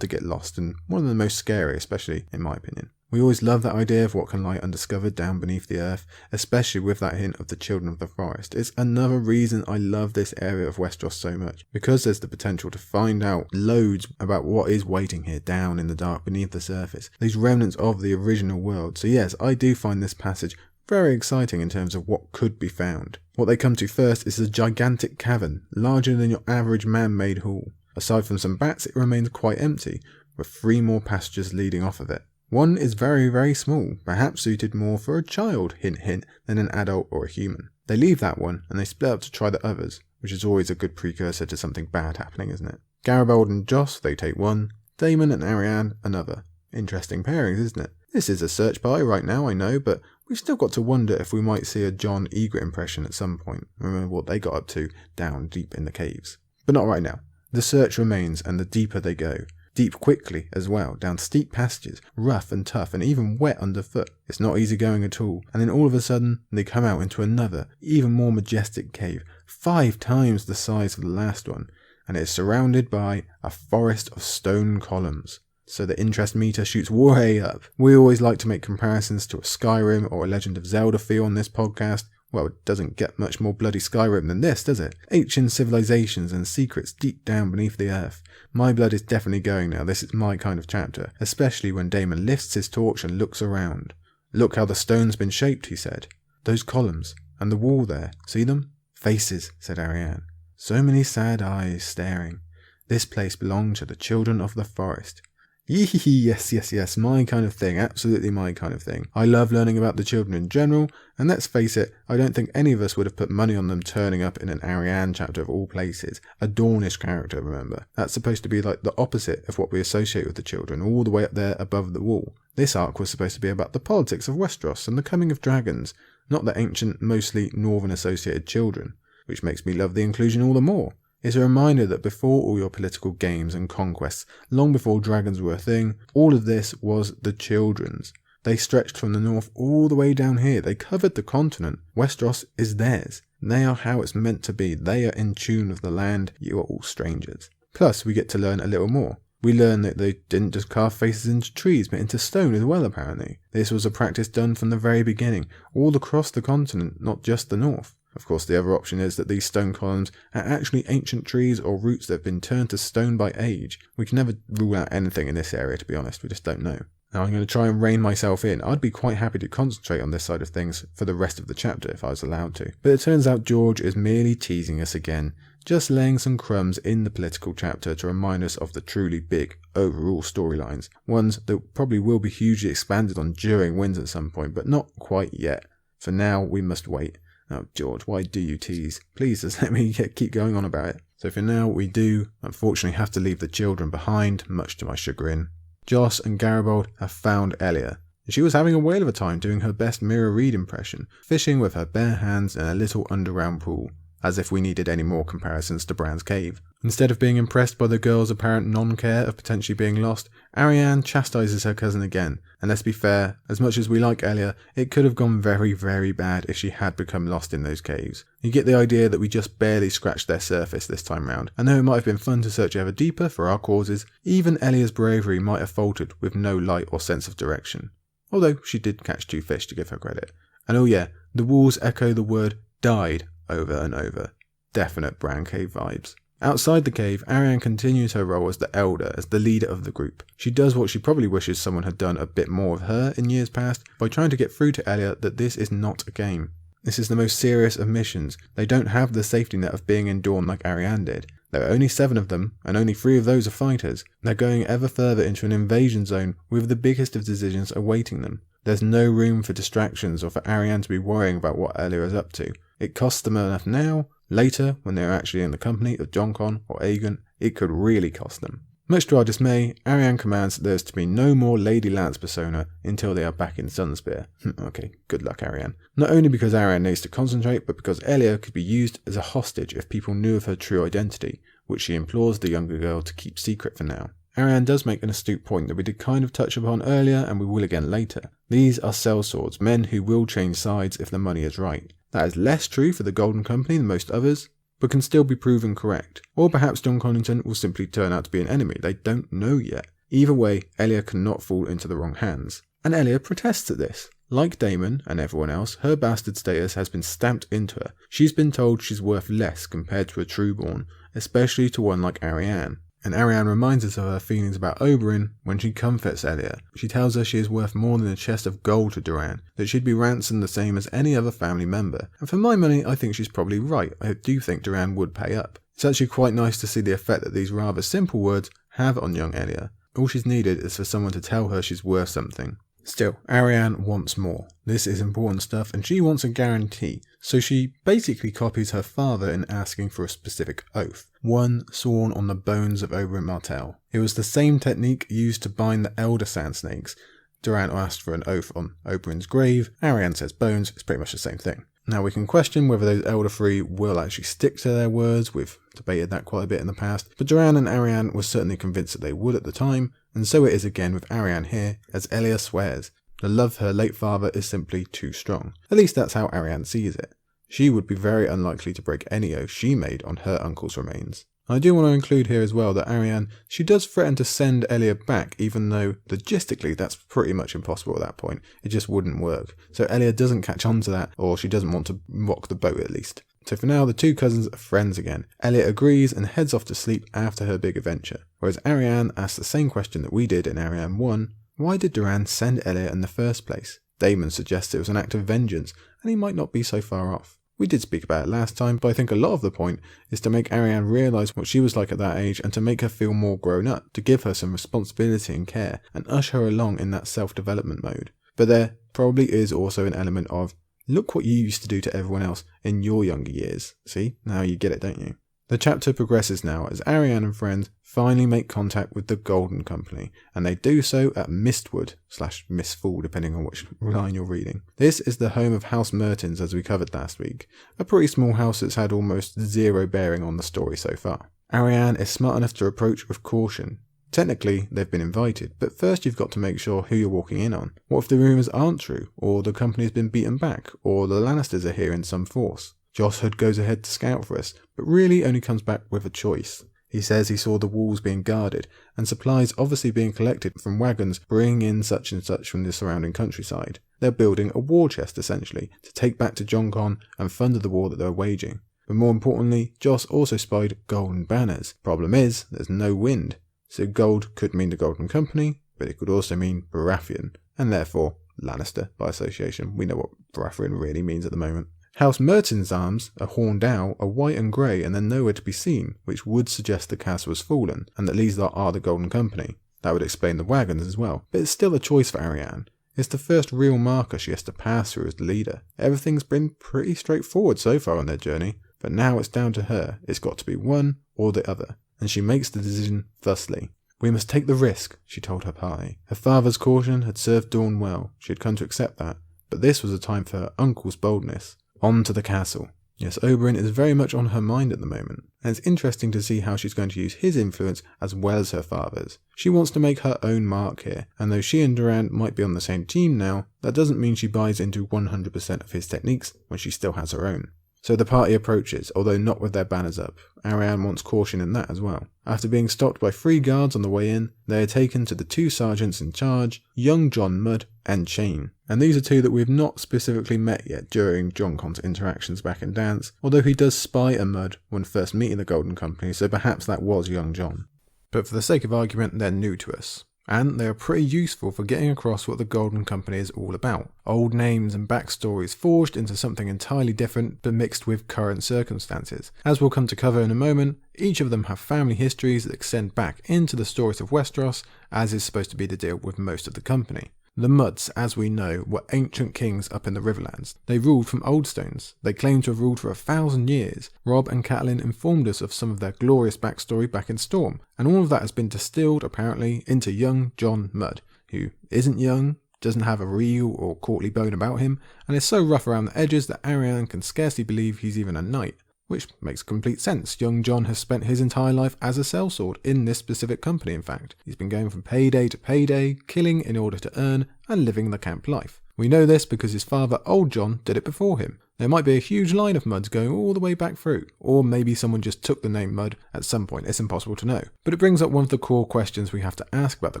to get lost and one of the most scary, especially in my opinion. We always love that idea of what can lie undiscovered down beneath the earth, especially with that hint of the Children of the Forest. It's another reason I love this area of Westeros so much, because there's the potential to find out loads about what is waiting here down in the dark beneath the surface, these remnants of the original world. So yes, I do find this passage very exciting in terms of what could be found. What they come to first is a gigantic cavern, larger than your average man-made hall. Aside from some bats, it remains quite empty, with 3 more passages leading off of it. One is very, very small, perhaps suited more for a child, hint hint, than an adult or a human. They leave that one, and they split up to try the others, which is always a good precursor to something bad happening, isn't it? Garibald and Joss, they take one, Daemon and Arianne, another. Interesting pairings, isn't it? This is a search party right now, I know, but we've still got to wonder if we might see a Jon Ygritte impression at some point. Remember what they got up to down deep in the caves. But not right now. The search remains, and the deeper they go. Deep quickly as well, down steep passages, rough and tough and even wet underfoot. It's not easy going at all, and then all of a sudden they come out into another, even more majestic cave, 5 times the size of the last one, and it is surrounded by a forest of stone columns. So the interest meter shoots way up. We always like to make comparisons to a Skyrim or a Legend of Zelda feel on this podcast. Well, it doesn't get much more bloody Skyrim than this, does it? Ancient civilizations and secrets deep down beneath the earth. My blood is definitely going now. This is my kind of chapter, especially when Daemon lifts his torch and looks around. Look how the stone's been shaped, he said. Those columns, and the wall there, see them? Faces, said Arianne. So many sad eyes staring. This place belonged to the children of the forest. Yes, my kind of thing, absolutely my kind of thing. I love learning about the children in general, and let's face it, I don't think any of us would have put money on them turning up in an Arianne chapter of all places. A Dornish character, remember. That's supposed to be like the opposite of what we associate with the children, all the way up there above the wall. This arc was supposed to be about the politics of Westeros and the coming of dragons, not the ancient, mostly northern associated children, which makes me love the inclusion all the more. It's a reminder that before all your political games and conquests, long before dragons were a thing, all of this was the children's. They stretched from the north all the way down here. They covered the continent. Westeros is theirs. They are how it's meant to be. They are in tune with the land. You are all strangers. Plus, we get to learn a little more. We learn that they didn't just carve faces into trees, but into stone as well, apparently. This was a practice done from the very beginning, all across the continent, not just the north. Of course, the other option is that these stone columns are actually ancient trees or roots that have been turned to stone by age. We can never rule out anything in this area, to be honest. We just don't know. Now, I'm going to try and rein myself in. I'd be quite happy to concentrate on this side of things for the rest of the chapter if I was allowed to. But it turns out George is merely teasing us again, just laying some crumbs in the political chapter to remind us of the truly big overall storylines, ones that probably will be hugely expanded on during Winds at some point, but not quite yet. For now, we must wait. Oh, George, why do you tease? Please just let me keep going on about it. So for now, we do, unfortunately, have to leave the children behind, much to my chagrin. Joss and Garibaldi have found Elia, and she was having a whale of a time doing her best Mirror Reed impression, fishing with her bare hands in a little underground pool, as if we needed any more comparisons to Bran's cave. Instead of being impressed by the girl's apparent non-care of potentially being lost, Arianne chastises her cousin again, and let's be fair, as much as we like Elia, it could have gone very, very bad if she had become lost in those caves. You get the idea that we just barely scratched their surface this time round, and though it might have been fun to search ever deeper for our causes, even Elia's bravery might have faltered with no light or sense of direction. Although she did catch 2 fish, to give her credit. And oh yeah, the walls echo the word died over and over. Definite Bran cave vibes. Outside the cave, Arianne continues her role as the elder, as the leader of the group. She does what she probably wishes someone had done a bit more of her in years past, by trying to get through to Elia that this is not a game. This is the most serious of missions. They don't have the safety net of being in Dorne like Arianne did. There are only 7 of them, and only 3 of those are fighters. They're going ever further into an invasion zone with the biggest of decisions awaiting them. There's no room for distractions or for Arianne to be worrying about what Elia is up to. It costs them enough now. Later, when they're actually in the company of Jon Con or Aegon, it could really cost them. Much to our dismay, Arianne commands that there's to be no more Lady Lance persona until they are back in Sunspear. Okay, good luck Arianne. Not only because Arianne needs to concentrate, but because Elia could be used as a hostage if people knew of her true identity, which she implores the younger girl to keep secret for now. Arianne does make an astute point that we did kind of touch upon earlier and we will again later. These are sellswords, men who will change sides if the money is right. That is less true for the Golden Company than most others, but can still be proven correct. Or perhaps Jon Connington will simply turn out to be an enemy. They don't know yet. Either way, Elia cannot fall into the wrong hands. And Elia protests at this. Like Daemon and everyone else, her bastard status has been stamped into her. She's been told she's worth less compared to a trueborn, especially to one like Arianne. And Arianne reminds us of her feelings about Oberyn when she comforts Elia. She tells her she is worth more than a chest of gold to Doran, that she'd be ransomed the same as any other family member. And for my money, I think she's probably right. I do think Doran would pay up. It's actually quite nice to see the effect that these rather simple words have on young Elia. All she's needed is for someone to tell her she's worth something. Still, Arianne wants more. This is important stuff and she wants a guarantee. So she basically copies her father in asking for a specific oath. One sworn on the bones of Oberyn Martell. It was the same technique used to bind the Elder Sand Snakes. Durant asked for an oath on Oberyn's grave. Arianne says bones. It's pretty much the same thing. Now we can question whether those Elder Three will actually stick to their words. We've debated that quite a bit in the past. But Durant and Arianne were certainly convinced that they would at the time. And so it is again with Arianne here, as Elia swears. The love for her late father is simply too strong. At least that's how Arianne sees it. She would be very unlikely to break any oath she made on her uncle's remains. I do want to include here as well that Arianne, she does threaten to send Elia back, even though logistically that's pretty much impossible at that point. It just wouldn't work. So Elia doesn't catch on to that, or she doesn't want to rock the boat at least. So for now, the two cousins are friends again. Elia agrees and heads off to sleep after her big adventure, whereas Arianne asks the same question that we did in Arianne 1, why did Doran send Elia in the first place? Daemon suggests it was an act of vengeance, and he might not be so far off. We did speak about it last time, but I think a lot of the point is to make Arianne realise what she was like at that age and to make her feel more grown up, to give her some responsibility and care, and usher her along in that self-development mode. But there probably is also an element of, look what you used to do to everyone else in your younger years. See, now you get it, don't you? The chapter progresses now as Arianne and friends finally make contact with the Golden Company, and they do so at Mistwood/Mistfall, depending on which line you're reading. This is the home of House Mertens, as we covered last week, a pretty small house that's had almost zero bearing on the story so far. Arianne is smart enough to approach with caution. Technically, they've been invited, but first you've got to make sure who you're walking in on. What if the rumours aren't true, or the company's been beaten back, or the Lannisters are here in some force? Joss Hood goes ahead to scout for us, but really only comes back with a choice. He says he saw the walls being guarded, and supplies obviously being collected from wagons bringing in such and such from the surrounding countryside. They're building a war chest, essentially, to take back to Jon Con and fund the war that they're waging. But more importantly, Joss also spied golden banners. Problem is, there's no wind. So gold could mean the Golden Company, but it could also mean Baratheon, and therefore Lannister by association. We know what Baratheon really means at the moment. House Mertens' arms are horned out, are white and grey, and they're nowhere to be seen, which would suggest the castle has fallen, and that these are the Golden Company. That would explain the wagons as well, but it's still a choice for Arianne. It's the first real marker she has to pass through as the leader. Everything's been pretty straightforward so far on their journey, but now it's down to her. It's got to be one or the other, and she makes the decision thusly. We must take the risk, she told her party. Her father's caution had served Dorne well. She had come to accept that, but this was a time for her uncle's boldness. On to the castle. Yes, Oberyn is very much on her mind at the moment, and it's interesting to see how she's going to use his influence as well as her father's. She wants to make her own mark here, and though she and Durant might be on the same team now, that doesn't mean she buys into 100% of his techniques when she still has her own. So the party approaches, although not with their banners up. Arianne wants caution in that as well. After being stopped by 3 guards on the way in, they are taken to the 2 sergeants in charge, young Jon Mudd and Cheyne. And these are 2 that we've not specifically met yet during Jon Con's interactions back in Dance, although he does spy a Mudd when first meeting the Golden Company, so perhaps that was young Jon. But for the sake of argument, they're new to us. And they are pretty useful for getting across what the Golden Company is all about. Old names and backstories forged into something entirely different but mixed with current circumstances. As we'll come to cover in a moment, each of them have family histories that extend back into the stories of Westeros, as is supposed to be the deal with most of the company. The Mudds, as we know, were ancient kings up in the Riverlands. They ruled from Old Stones. They claimed to have ruled for 1,000 years. Rob and Catelyn informed us of some of their glorious backstory back in Storm, and all of that has been distilled, apparently, into young Jon Mudd, who isn't young, doesn't have a real or courtly bone about him, and is so rough around the edges that Arianne can scarcely believe he's even a knight. Which makes complete sense. Young Jon has spent his entire life as a sellsword in this specific company, in fact. He's been going from payday to payday, killing in order to earn, and living the camp life. We know this because his father, Old Jon, did it before him. There might be a huge line of Mudds going all the way back through, or maybe someone just took the name Mudd at some point. It's impossible to know. But it brings up one of the core questions we have to ask about the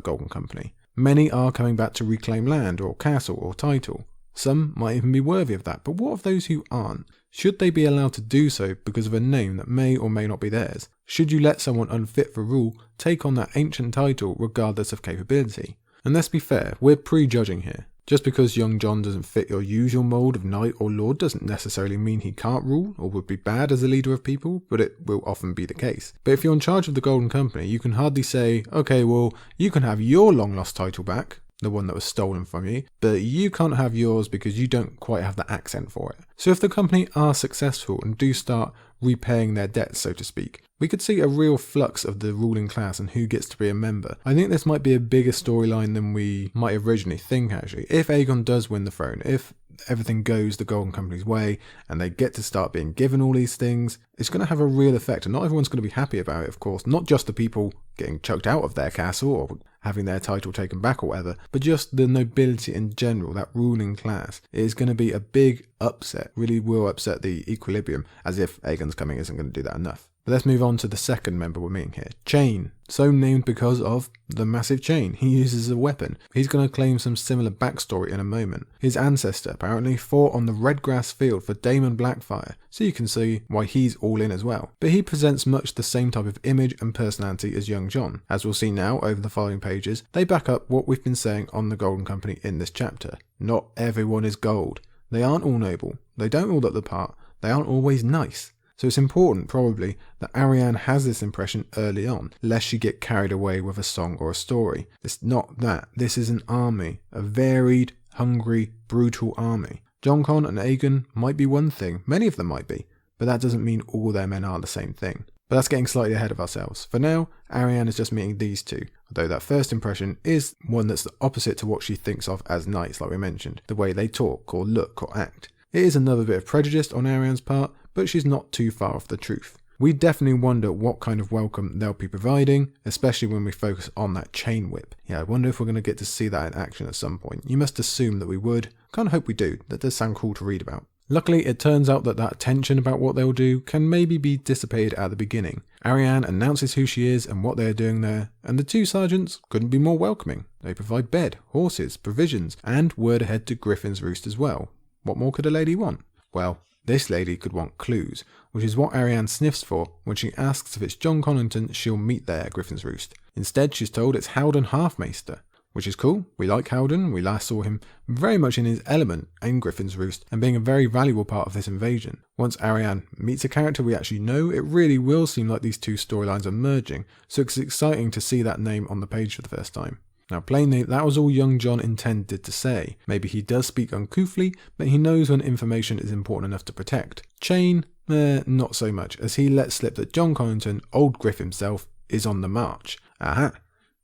Golden Company. Many are coming back to reclaim land, or castle, or title. Some might even be worthy of that, but what of those who aren't? Should they be allowed to do so because of a name that may or may not be theirs? Should you let someone unfit for rule take on that ancient title regardless of capability? And let's be fair, we're prejudging here. Just because young Jon doesn't fit your usual mould of knight or lord doesn't necessarily mean he can't rule or would be bad as a leader of people, but it will often be the case. But if you're in charge of the Golden Company, you can hardly say, okay, well, you can have your long lost title back, the one that was stolen from you, but you can't have yours because you don't quite have the accent for it. So if the company are successful and do start repaying their debts, so to speak, we could see a real flux of the ruling class and who gets to be a member. I think this might be a bigger storyline than we might originally think, actually. If Aegon does win the throne, if everything goes the Golden Company's way and they get to start being given all these things, it's going to have a real effect, and not everyone's going to be happy about it, of course. Not just the people getting chucked out of their castle or having their title taken back or whatever, but just the nobility in general, that ruling class. It is going to be a big upset, really will upset the equilibrium, as if Aegon's coming isn't going to do that enough. But let's move on to the second member we're meeting here, Chain. So named because of the massive chain he uses as a weapon. He's going to claim some similar backstory in a moment. His ancestor apparently fought on the Redgrass field for Daemon Blackfire, so you can see why he's all in as well. But he presents much the same type of image and personality as young Jon. As we'll see now over the following pages, they back up what we've been saying on the Golden Company in this chapter. Not everyone is gold. They aren't all noble. They don't all look the part. They aren't always nice. So it's important, probably, that Arianne has this impression early on, lest she get carried away with a song or a story. It's not that. This is an army. A varied, hungry, brutal army. Jon Con and Aegon might be one thing. Many of them might be. But that doesn't mean all their men are the same thing. But that's getting slightly ahead of ourselves. For now, Arianne is just meeting these two. Although that first impression is one that's the opposite to what she thinks of as nice, like we mentioned. The way they talk, or look, or act. It is another bit of prejudice on Arianne's part, but she's not too far off the truth. We definitely wonder what kind of welcome they'll be providing, especially when we focus on that chain whip. Yeah, I wonder if we're going to get to see that in action at some point. You must assume that we would. Kind of hope we do. That does sound cool to read about. Luckily, it turns out that tension about what they'll do can maybe be dissipated at the beginning. Arianne announces who she is and what they are doing there, and the two sergeants couldn't be more welcoming. They provide bed, horses, provisions, and word ahead to Griffin's Roost as well. What more could a lady want? Well, this lady could want clues, which is what Arianne sniffs for when she asks if it's Jon Con she'll meet there at Griffin's Roost. Instead, she's told it's Haldon Halfmaester, which is cool. We like Haldon. We last saw him very much in his element in Griffin's Roost and being a very valuable part of this invasion. Once Arianne meets a character we actually know, it really will seem like these two storylines are merging, so it's exciting to see that name on the page for the first time. Now plainly, that was all young Jon intended to say. Maybe he does speak uncouthly, but he knows when information is important enough to protect. Chain? Not so much, as he lets slip that Jon Con, old Griff himself, is on the march. Aha!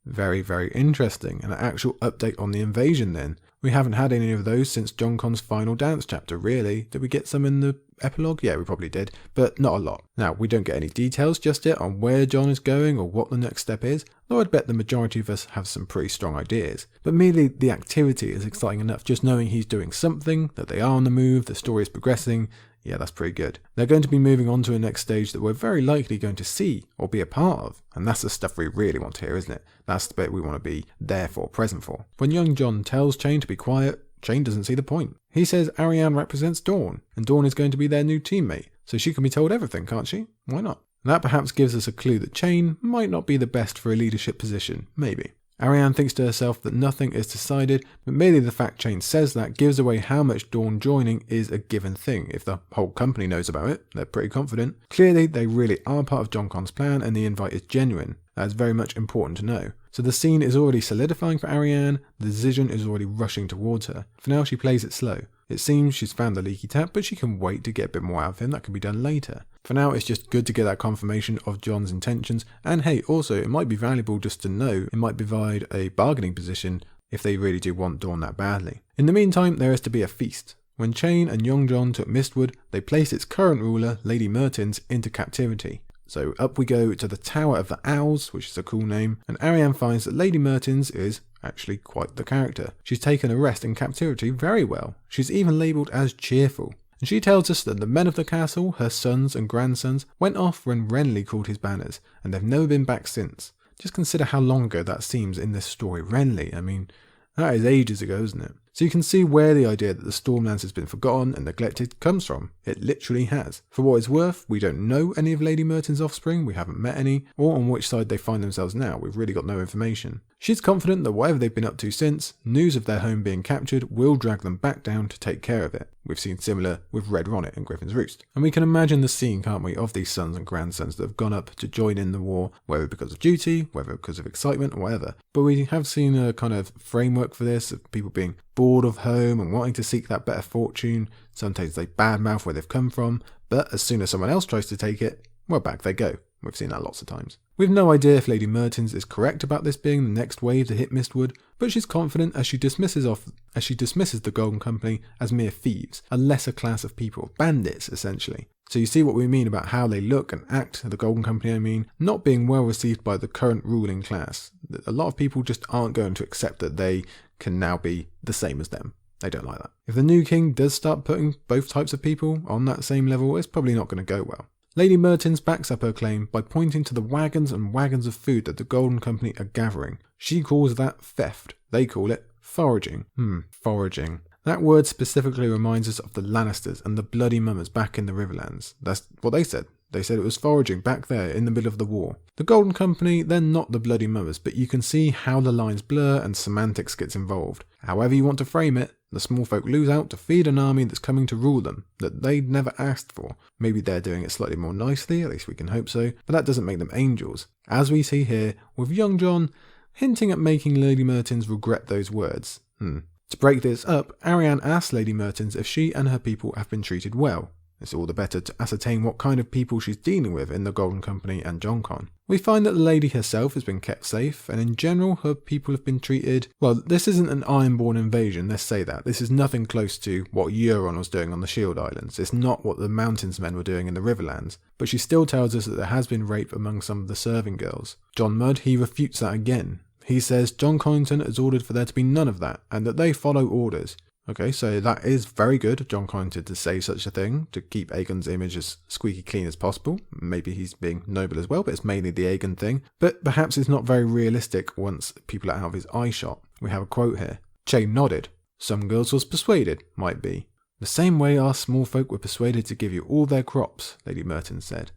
Very, very interesting, and an actual update on the invasion then. We haven't had any of those since Jon Con's final dance chapter, really. Did we get some in the epilogue? Yeah, we probably did, but not a lot. Now, we don't get any details just yet on where Jon is going or what the next step is, though I'd bet the majority of us have some pretty strong ideas. But merely the activity is exciting enough, just knowing he's doing something, that they are on the move, the story is progressing. Yeah, that's pretty good. They're going to be moving on to a next stage that we're very likely going to see or be a part of. And that's the stuff we really want to hear, isn't it? That's the bit we want to be there for, present for. When young Jon tells Chain to be quiet, Chain doesn't see the point. He says Arianne represents Dorne, and Dorne is going to be their new teammate. So she can be told everything, can't she? Why not? And that perhaps gives us a clue that Chain might not be the best for a leadership position. Maybe. Arianne thinks to herself that nothing is decided, but merely the fact Chain says that gives away how much Dorne joining is a given thing. If the whole company knows about it, they're pretty confident. Clearly, they really are part of Jon Con's plan and the invite is genuine. That is very much important to know. So the scene is already solidifying for Arianne, the decision is already rushing towards her. For now, she plays it slow. It seems she's found the leaky tap, but she can wait to get a bit more out of him. That can be done later. For now, it's just good to get that confirmation of Jon's intentions. And hey, also, it might be valuable just to know. It might provide a bargaining position if they really do want Dorne that badly. In the meantime, there is to be a feast. When Chain and young Jon took Mistwood, they placed its current ruler, Lady Mertens, into captivity. So up we go to the Tower of the Owls, which is a cool name, and Arianne finds that Lady Mertens is actually quite the character. She's taken a rest in captivity very well. She's even labelled as cheerful. And she tells us that the men of the castle, her sons and grandsons, went off when Renly called his banners, and they've never been back since. Just consider how long ago that seems in this story. Renly, I mean, that is ages ago, isn't it? So you can see where the idea that the Stormlands has been forgotten and neglected comes from. It literally has. For what it's worth, we don't know any of Lady Mertens' offspring, we haven't met any, or on which side they find themselves now. We've really got no information. She's confident that whatever they've been up to since, news of their home being captured will drag them back down to take care of it. We've seen similar with Red Ronnet and Griffin's Roost. And we can imagine the scene, can't we, of these sons and grandsons that have gone up to join in the war, whether because of duty, whether because of excitement, or whatever. But we have seen a kind of framework for this, of people being bored of home and wanting to seek that better fortune. Sometimes they badmouth where they've come from, but as soon as someone else tries to take it, well, back they go. We've seen that lots of times. We've no idea if Lady Mertens is correct about this being the next wave to hit Mistwood, but she's confident as she dismisses the Golden Company as mere thieves, a lesser class of people, bandits essentially. So you see what we mean about how they look and act, the Golden Company I mean, not being well received by the current ruling class. A lot of people just aren't going to accept that they can now be the same as them. They don't like that. If the new king does start putting both types of people on that same level, it's probably not going to go well. Lady Mertens backs up her claim by pointing to the wagons and wagons of food that the Golden Company are gathering. She calls that theft. They call it foraging. Foraging. That word specifically reminds us of the Lannisters and the bloody mummers back in the Riverlands. That's what they said. They said it was foraging back there in the middle of the war. The Golden Company, they're not the bloody mummers, but you can see how the lines blur and semantics gets involved. However you want to frame it, the small folk lose out to feed an army that's coming to rule them, that they'd never asked for. Maybe they're doing it slightly more nicely, at least we can hope so, but that doesn't make them angels. As we see here, with young Jon hinting at making Lady Mertens regret those words. To break this up, Arianne asks Lady Mertens if she and her people have been treated well. It's all the better to ascertain what kind of people she's dealing with in the Golden Company and Jon Con. We find that the lady herself has been kept safe, and in general her people have been treated... Well, this isn't an Ironborn invasion, let's say that. This is nothing close to what Euron was doing on the Shield Islands. It's not what the Mountains Men were doing in the Riverlands. But she still tells us that there has been rape among some of the serving girls. John Mudd, he refutes that again. He says Jon Connington has ordered for there to be none of that, and that they follow orders. Okay, so that is very good of Jon Connington to say such a thing, to keep Aegon's image as squeaky clean as possible. Maybe he's being noble as well, but it's mainly the Aegon thing. But perhaps it's not very realistic once people are out of his eye shot. We have a quote here. Chain nodded. Some girls was persuaded, might be. The same way our small folk were persuaded to give you all their crops, Lady Mertens said.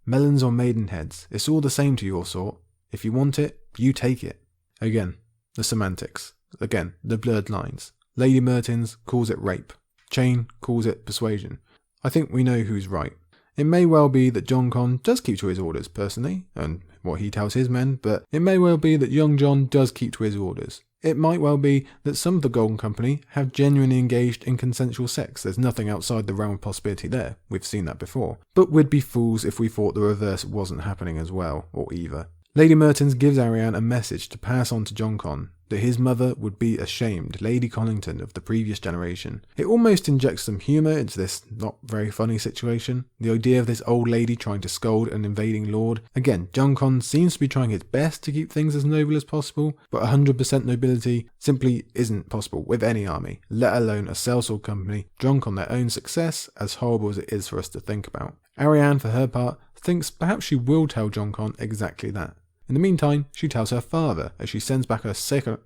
Melons or maidenheads, it's all the same to your sort. If you want it, you take it. Again, the semantics. Again, the blurred lines. Lady Mertens calls it rape. Chain calls it persuasion. I think we know who's right. It may well be that Jon Con does keep to his orders personally, and what he tells his men, but it may well be that young Jon does keep to his orders. It might well be that some of the Golden Company have genuinely engaged in consensual sex. There's nothing outside the realm of possibility there. We've seen that before. But we'd be fools if we thought the reverse wasn't happening as well, or either. Lady Mertens gives Arianne a message to pass on to Jon Con, that his mother would be ashamed, Lady Connington of the previous generation. It almost injects some humour into this not very funny situation. The idea of this old lady trying to scold an invading lord. Again, Jon Con seems to be trying his best to keep things as noble as possible, but 100% nobility simply isn't possible with any army, let alone a sellsword company drunk on their own success, as horrible as it is for us to think about. Arianne, for her part, thinks perhaps she will tell Jon Con exactly that. In the meantime, she tells her father as she sends back her second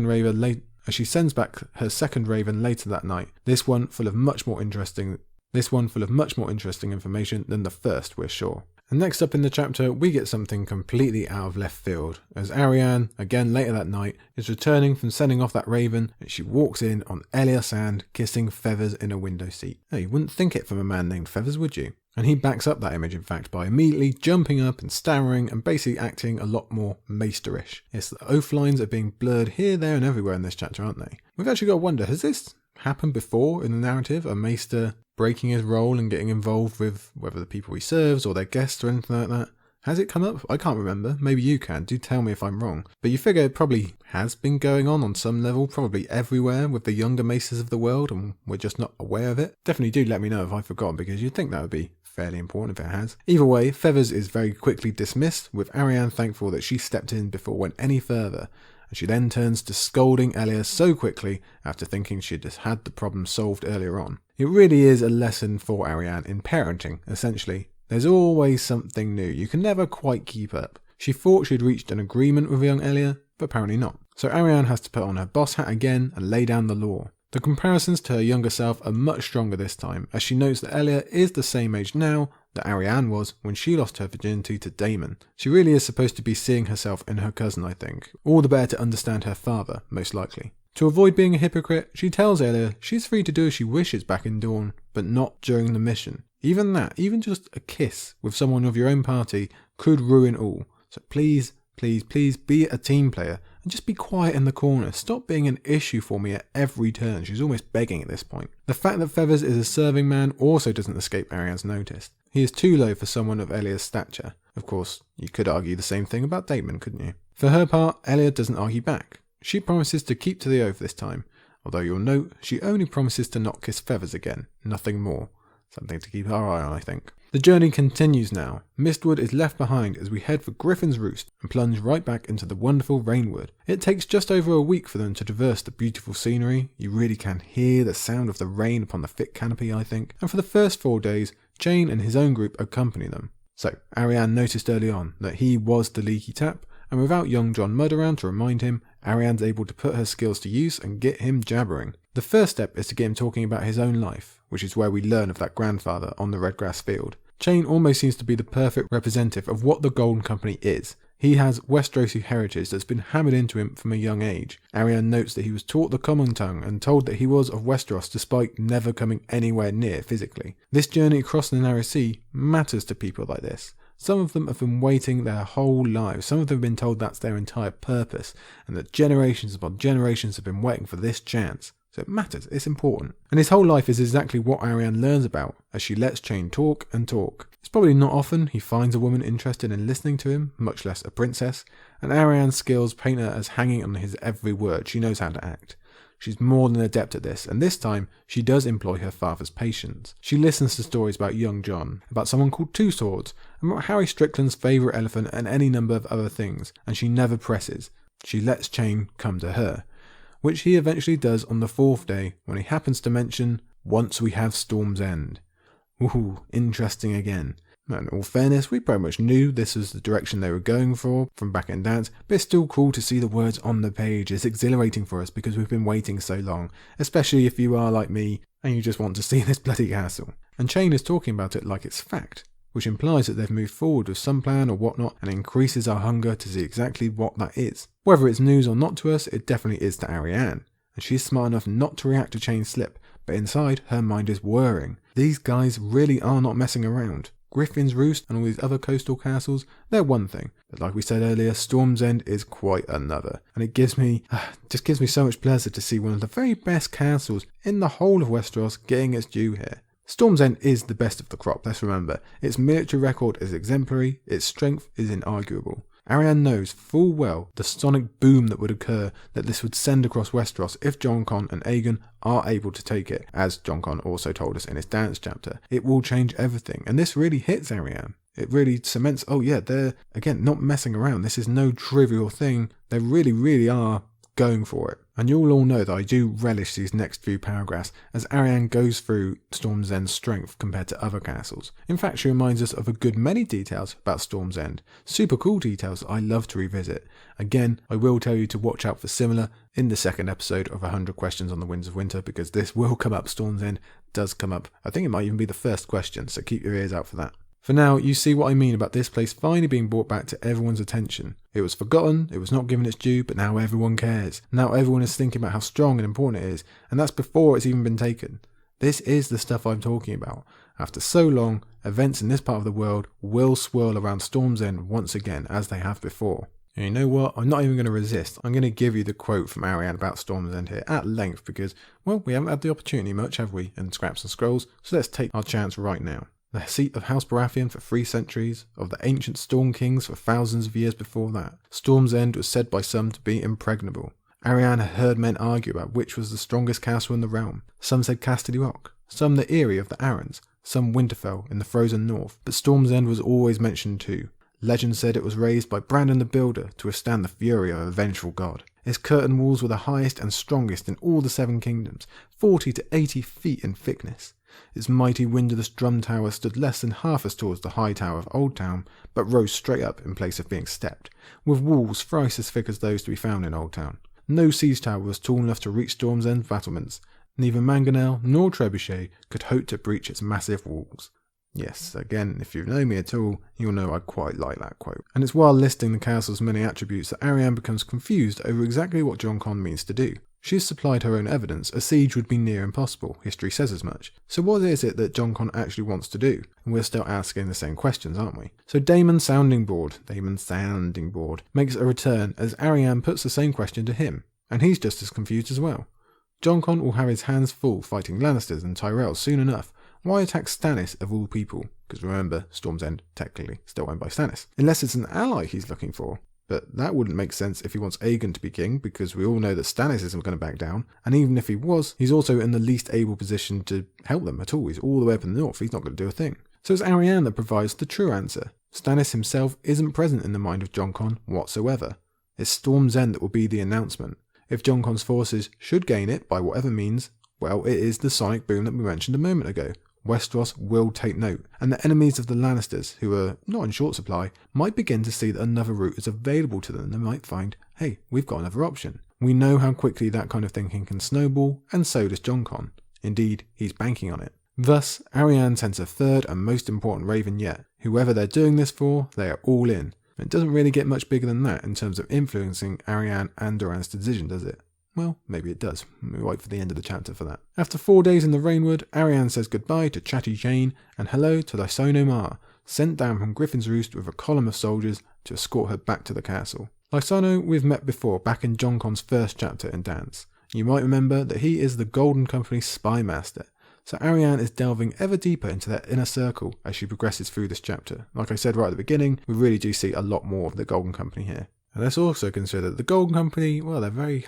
raven later that night. This one full of much more interesting information than the first, we're sure. And next up in the chapter, we get something completely out of left field, as Arianne, again later that night, is returning from sending off that raven, and she walks in on Elia Sand kissing Feathers in a window seat. Now, you wouldn't think it from a man named Feathers, would you? And he backs up that image, in fact, by immediately jumping up and stammering and basically acting a lot more maesterish. Yes, the oath lines are being blurred here, there and everywhere in this chapter, aren't they? We've actually got to wonder, has this happened before in the narrative? A maester breaking his role and getting involved with whether the people he serves or their guests or anything like that? Has it come up? I can't remember. Maybe you can. Do tell me if I'm wrong. But you figure it probably has been going on some level, probably everywhere with the younger maesters of the world, and we're just not aware of it. Definitely do let me know if I've forgotten, because you'd think that would be fairly important if it has. Either way, Feathers is very quickly dismissed, with Arianne thankful that she stepped in before it went any further, and she then turns to scolding Elia so quickly after thinking she'd just had the problem solved earlier on. It really is a lesson for Arianne in parenting, essentially. There's always something new. You can never quite keep up. She thought she'd reached an agreement with young Elia, but apparently not. So Arianne has to put on her boss hat again and lay down the law. The comparisons to her younger self are much stronger this time, as she notes that Elia is the same age now that Arianne was when she lost her virginity to Daemon. She really is supposed to be seeing herself in her cousin, I think. All the better to understand her father, most likely. To avoid being a hypocrite, she tells Elia she's free to do as she wishes back in Dorne, but not during the mission. Even that, even just a kiss with someone of your own party could ruin all. So please, please, please be a team player and just be quiet in the corner. Stop being an issue for me at every turn. She's almost begging at this point. The fact that Feathers is a serving man also doesn't escape Arianne's notice. He is too low for someone of Elia's stature. Of course, you could argue the same thing about Daemon, couldn't you? For her part, Elia doesn't argue back. She promises to keep to the oath this time, although you'll note she only promises to not kiss Feathers again, nothing more. Something to keep our eye on, I think. The journey continues now. Mistwood is left behind as we head for Griffin's Roost and plunge right back into the wonderful Rainwood. It takes just over a week for them to traverse the beautiful scenery. You really can hear the sound of the rain upon the thick canopy, I think. And for the first 4 days, Chain and his own group accompany them. So, Arianne noticed early on that he was the leaky tap, and without young Jon Mud around to remind him, Arianne's able to put her skills to use and get him jabbering. The first step is to get him talking about his own life, which is where we learn of that grandfather on the Redgrass field. Chain almost seems to be the perfect representative of what the Golden Company is. He has Westerosi heritage that's been hammered into him from a young age. Arianne notes that he was taught the common tongue and told that he was of Westeros despite never coming anywhere near physically. This journey across the Narrow Sea matters to people like this. Some of them have been waiting their whole lives. Some of them have been told that's their entire purpose, and that generations upon generations have been waiting for this chance. So it matters, it's important. And his whole life is exactly what Arianne learns about, as she lets Chain talk and talk. It's probably not often he finds a woman interested in listening to him, much less a princess, and Arianne's skills paint her as hanging on his every word. She knows how to act. She's more than adept at this, and this time she does employ her father's patience. She listens to stories about young Jon, about someone called Two Swords, and about Harry Strickland's favourite elephant and any number of other things, and she never presses. She lets Chain come to her, which he eventually does on the 4th day when he happens to mention, "Once we have Storm's End." Ooh, interesting again. In all fairness, we pretty much knew this was the direction they were going for from back in Dance, but it's still cool to see the words on the page. It's exhilarating for us because we've been waiting so long, especially if you are like me and you just want to see this bloody castle. And Chain is talking about it like it's fact, which implies that they've moved forward with some plan or whatnot and increases our hunger to see exactly what that is. Whether it's news or not to us, it definitely is to Arianne, and she's smart enough not to react to Chain's slip, but inside her mind is whirring. These guys really are not messing around. Griffin's Roost and all these other coastal castles, they're one thing, but like we said earlier, Storm's End is quite another, and it gives me so much pleasure to see one of the very best castles in the whole of Westeros getting its due here. Storm's End is the best of the crop, let's remember. Its military record is exemplary, its strength is inarguable. Arianne knows full well the sonic boom that would occur that this would send across Westeros if Jon Con and Aegon are able to take it, as Jon Con also told us in his Dance chapter. It will change everything, and this really hits Arianne. It really cements, oh yeah, they're, again, not messing around. This is no trivial thing. They really, really are going for it. And you'll all know that I do relish these next few paragraphs as Arianne goes through Storm's End's strength compared to other castles. In fact, she reminds us of a good many details about Storm's End. Super cool details that I love to revisit. Again, I will tell you to watch out for similar in the second episode of 100 Questions on the Winds of Winter, because this will come up. Storm's End does come up. I think it might even be the first question, so keep your ears out for that. For now, you see what I mean about this place finally being brought back to everyone's attention. It was forgotten, it was not given its due, but now everyone cares. Now everyone is thinking about how strong and important it is, and that's before it's even been taken. This is the stuff I'm talking about. After so long, events in this part of the world will swirl around Storm's End once again, as they have before. And you know what? I'm not even going to resist. I'm going to give you the quote from Arianne about Storm's End here at length because, well, we haven't had the opportunity much, have we, in Scraps and Scrolls, so let's take our chance right now. The seat of House Baratheon for 3 centuries, of the ancient Storm Kings for thousands of years before that. Storm's End was said by some to be impregnable. Arianne had heard men argue about which was the strongest castle in the realm. Some said Casterly Rock, some the Eyrie of the Arryns, some Winterfell in the frozen north, but Storm's End was always mentioned too. Legend said it was raised by Brandon the Builder to withstand the fury of a vengeful god. Its curtain walls were the highest and strongest in all the 7 kingdoms, 40 to 80 feet in thickness. Its mighty windowless drum tower stood less than half as tall as the high tower of Old Town, but rose straight up in place of being stepped, with walls thrice as thick as those to be found in Old Town. No siege tower was tall enough to reach Storm's End battlements. Neither Mangonel nor Trebuchet could hope to breach its massive walls. Yes, again, if you know me at all, you'll know I quite like that quote. And it's while listing the castle's many attributes that Arianne becomes confused over exactly what Jon Con means to do. She's supplied her own evidence. A siege would be near impossible. History says as much. So what is it that Jon Con actually wants to do? And we're still asking the same questions, aren't we? So Daemon's sounding board makes a return as Arianne puts the same question to him. And he's just as confused as well. Jon Con will have his hands full fighting Lannisters and Tyrells soon enough. Why attack Stannis of all people? Because remember, Storm's End technically still owned by Stannis. Unless it's an ally he's looking for. But that wouldn't make sense if he wants Aegon to be king, because we all know that Stannis isn't going to back down, and even if he was, he's also in the least able position to help them at all. He's all the way up in the north, he's not going to do a thing. So it's Arianne that provides the true answer. Stannis himself isn't present in the mind of Jon Con whatsoever. It's Storm's End that will be the announcement. If Jon Con's forces should gain it by whatever means, well, it is the sonic boom that we mentioned a moment ago. Westeros will take note, and the enemies of the Lannisters, who are not in short supply, might begin to see that another route is available to them. They might find, hey, we've got another option. We know how quickly that kind of thinking can snowball, and so does Jon Con. Indeed, he's banking on it. Thus, Arianne sends her third and most important raven yet. Whoever they're doing this for, they are all in. It doesn't really get much bigger than that in terms of influencing Arianne and Doran's decision, does it? Well, maybe it does. We'll wait for the end of the chapter for that. After 4 days in the Rainwood, Arianne says goodbye to Chatty Jane and hello to Lysono Mar, sent down from Griffin's Roost with a column of soldiers to escort her back to the castle. Lysono we've met before back in Jon Con's first chapter in Dance. You might remember that he is the Golden Company's spy master. So Arianne is delving ever deeper into that inner circle as she progresses through this chapter. Like I said right at the beginning, we really do see a lot more of the Golden Company here. And let's also consider that the Golden Company, well, they're very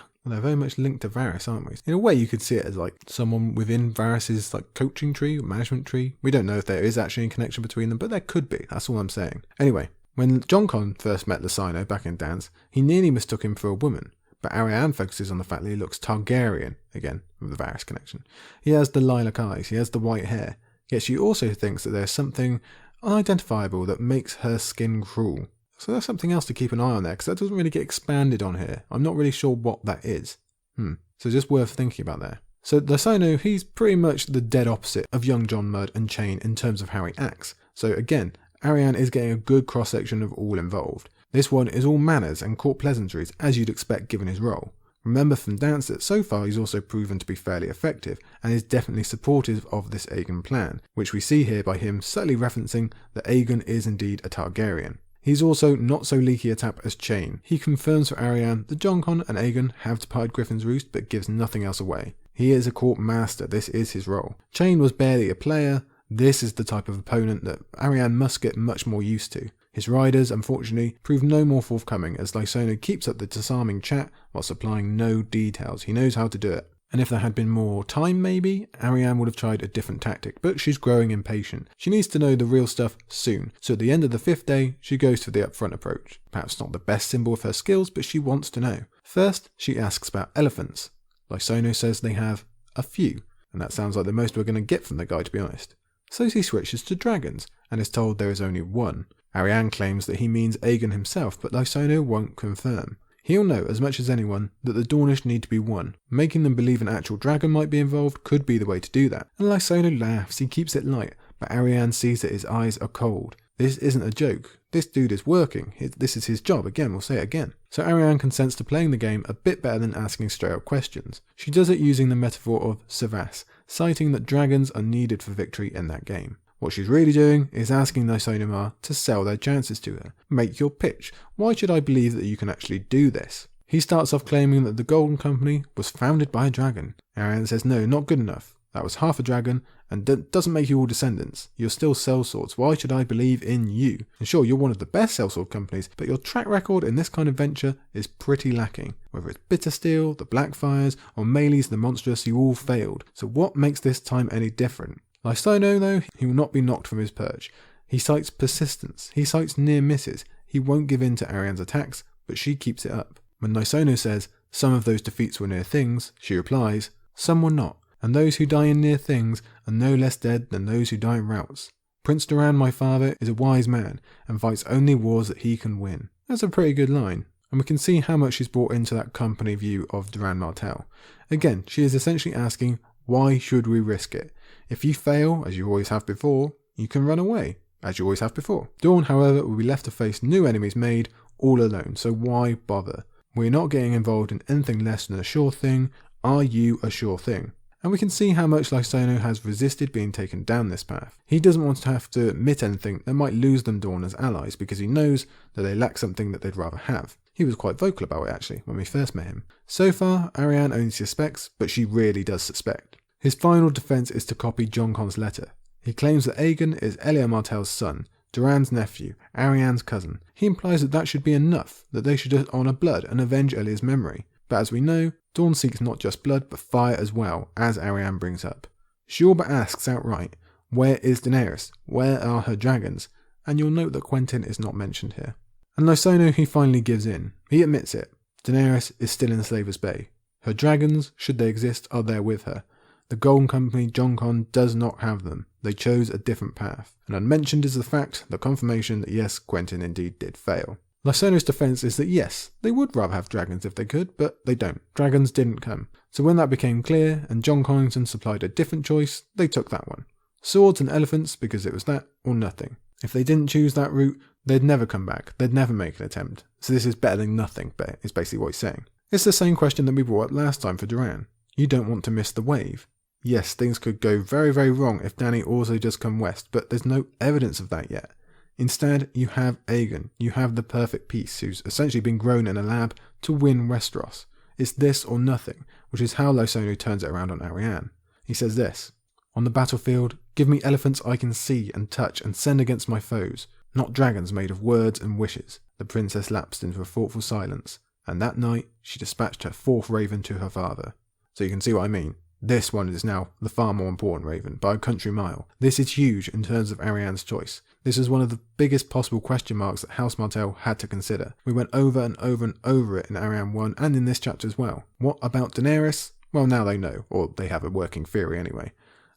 much linked to Varys, aren't we? In a way, you could see it as like someone within Varys' like coaching tree or management tree. We don't know if there is actually a connection between them, but there could be. That's all I'm saying. Anyway, when Jon Con first met Lysono back in Dance, he nearly mistook him for a woman. But Arianne focuses on the fact that he looks Targaryen, again, with the Varys connection. He has the lilac eyes, he has the white hair, yet she also thinks that there's something unidentifiable that makes her skin cruel. So that's something else to keep an eye on there, because that doesn't really get expanded on here. I'm not really sure what that is. So just worth thinking about there. So Lysono, he's pretty much the dead opposite of young John Mudd and Chain in terms of how he acts. So again, Arianne is getting a good cross-section of all involved. This one is all manners and court pleasantries, as you'd expect given his role. Remember from Dance that so far he's also proven to be fairly effective, and is definitely supportive of this Aegon plan, which we see here by him subtly referencing that Aegon is indeed a Targaryen. He's also not so leaky a tap as Chain. He confirms for Arianne that Jon Con and Aegon have departed Griffin's Roost, but gives nothing else away. He is a court master, this is his role. Chain was barely a player. This is the type of opponent that Arianne must get much more used to. His riders, unfortunately, prove no more forthcoming as Lysono keeps up the disarming chat while supplying no details. He knows how to do it. And if there had been more time maybe, Arianne would have tried a different tactic, but she's growing impatient. She needs to know the real stuff soon, so at the end of the 5th day, she goes for the upfront approach. Perhaps not the best symbol of her skills, but she wants to know. First, she asks about elephants. Lysono says they have a few, and that sounds like the most we're going to get from the guy, to be honest. So she switches to dragons, and is told there is only one. Arianne claims that he means Aegon himself, but Lysono won't confirm. He'll know as much as anyone that the Dornish need to be won. Making them believe an actual dragon might be involved could be the way to do that. And Lysono laughs, he keeps it light, but Arianne sees that his eyes are cold. This isn't a joke. This dude is working. This is his job. Again, we'll say it again. So Arianne consents to playing the game a bit better than asking straight up questions. She does it using the metaphor of Savas, citing that dragons are needed for victory in that game. What she's really doing is asking Lysono Mar to sell their chances to her. Make your pitch. Why should I believe that you can actually do this? He starts off claiming that the Golden Company was founded by a dragon. Arianne says no, not good enough. That was half a dragon, and doesn't make you all descendants. You're still sellswords. Why should I believe in you? And sure, you're one of the best sellsword companies, but your track record in this kind of venture is pretty lacking. Whether it's Bittersteel, the Blackfires, or Meleys the Monstrous, you all failed. So what makes this time any different? Lysono, though, he will not be knocked from his perch. He cites persistence. He cites near misses. He won't give in to Arianne's attacks, but she keeps it up. When Lysono says, some of those defeats were near things, she replies, some were not, and those who die in near things are no less dead than those who die in routes. Prince Doran, my father, is a wise man, and fights only wars that he can win. That's a pretty good line, and we can see how much she's brought into that company view of Doran Martell. Again, she is essentially asking, why should we risk it? If you fail, as you always have before, you can run away, as you always have before. Dorne, however, will be left to face new enemies made all alone, so why bother? We're not getting involved in anything less than a sure thing. Are you a sure thing? And we can see how much Lysono has resisted being taken down this path. He doesn't want to have to admit anything that might lose them Dorne as allies, because he knows that they lack something that they'd rather have. He was quite vocal about it actually, when we first met him. So far, Arianne only suspects, but she really does suspect. His final defence is to copy Jon Con's letter. He claims that Aegon is Elia Martell's son, Doran's nephew, Arianne's cousin. He implies that should be enough, that they should honour blood and avenge Elia's memory. But as we know, Dorne seeks not just blood but fire as well, as Arianne brings up. She all but asks outright, where is Daenerys? Where are her dragons? And you'll note that Quentyn is not mentioned here. And Lysono, he finally gives in. He admits it. Daenerys is still in Slaver's Bay. Her dragons, should they exist, are there with her. The Golden Company, Jon Con, does not have them. They chose a different path. And unmentioned is the fact, the confirmation that yes, Quentyn indeed did fail. Lysono's defense is that yes, they would rather have dragons if they could, but they don't. Dragons didn't come. So when that became clear, and Jon Connington supplied a different choice, they took that one. Swords and elephants, because it was that or nothing. If they didn't choose that route, they'd never come back. They'd never make an attempt. So this is better than nothing, is basically what he's saying. It's the same question that we brought up last time for Doran. You don't want to miss the wave. Yes, things could go very, very wrong if Dany also does come west, but there's no evidence of that yet. Instead, you have Aegon. You have the perfect piece, who's essentially been grown in a lab to win Westeros. It's this or nothing, which is how Lysono turns it around on Arianne. He says this: "On the battlefield, give me elephants I can see and touch and send against my foes, not dragons made of words and wishes." The princess lapsed into a thoughtful silence, and that night she dispatched her 4th raven to her father. So you can see what I mean. This one is now the far more important raven, by a country mile. This is huge in terms of Arianne's choice. This is one of the biggest possible question marks that House Martell had to consider. We went over and over and over it in Arianne 1 and in this chapter as well. What about Daenerys? Well, now they know, or they have a working theory anyway.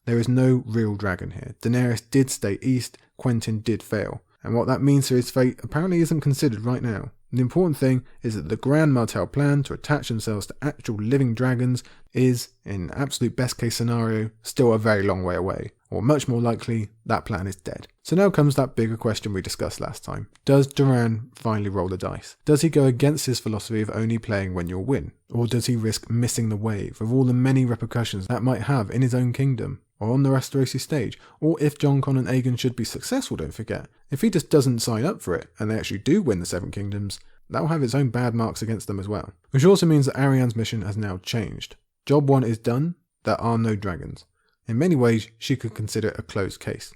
There is no real dragon here. Daenerys did stay east, Quentyn did fail. And what that means for his fate apparently isn't considered right now. The important thing is that the Grand Martell plan to attach themselves to actual living dragons is, in absolute best case scenario, still a very long way away. Or much more likely, that plan is dead. So now comes that bigger question we discussed last time. Does Doran finally roll the dice? Does he go against his philosophy of only playing when you'll win? Or does he risk missing the wave of all the many repercussions that might have in his own kingdom? Or on the Westerosi stage? Or if Jon Con and Aegon should be successful, don't forget. If he just doesn't sign up for it, and they actually do win the 7 Kingdoms, that will have its own bad marks against them as well. Which also means that Arianne's mission has now changed. Job 1 is done, there are no dragons. In many ways, she could consider it a closed case.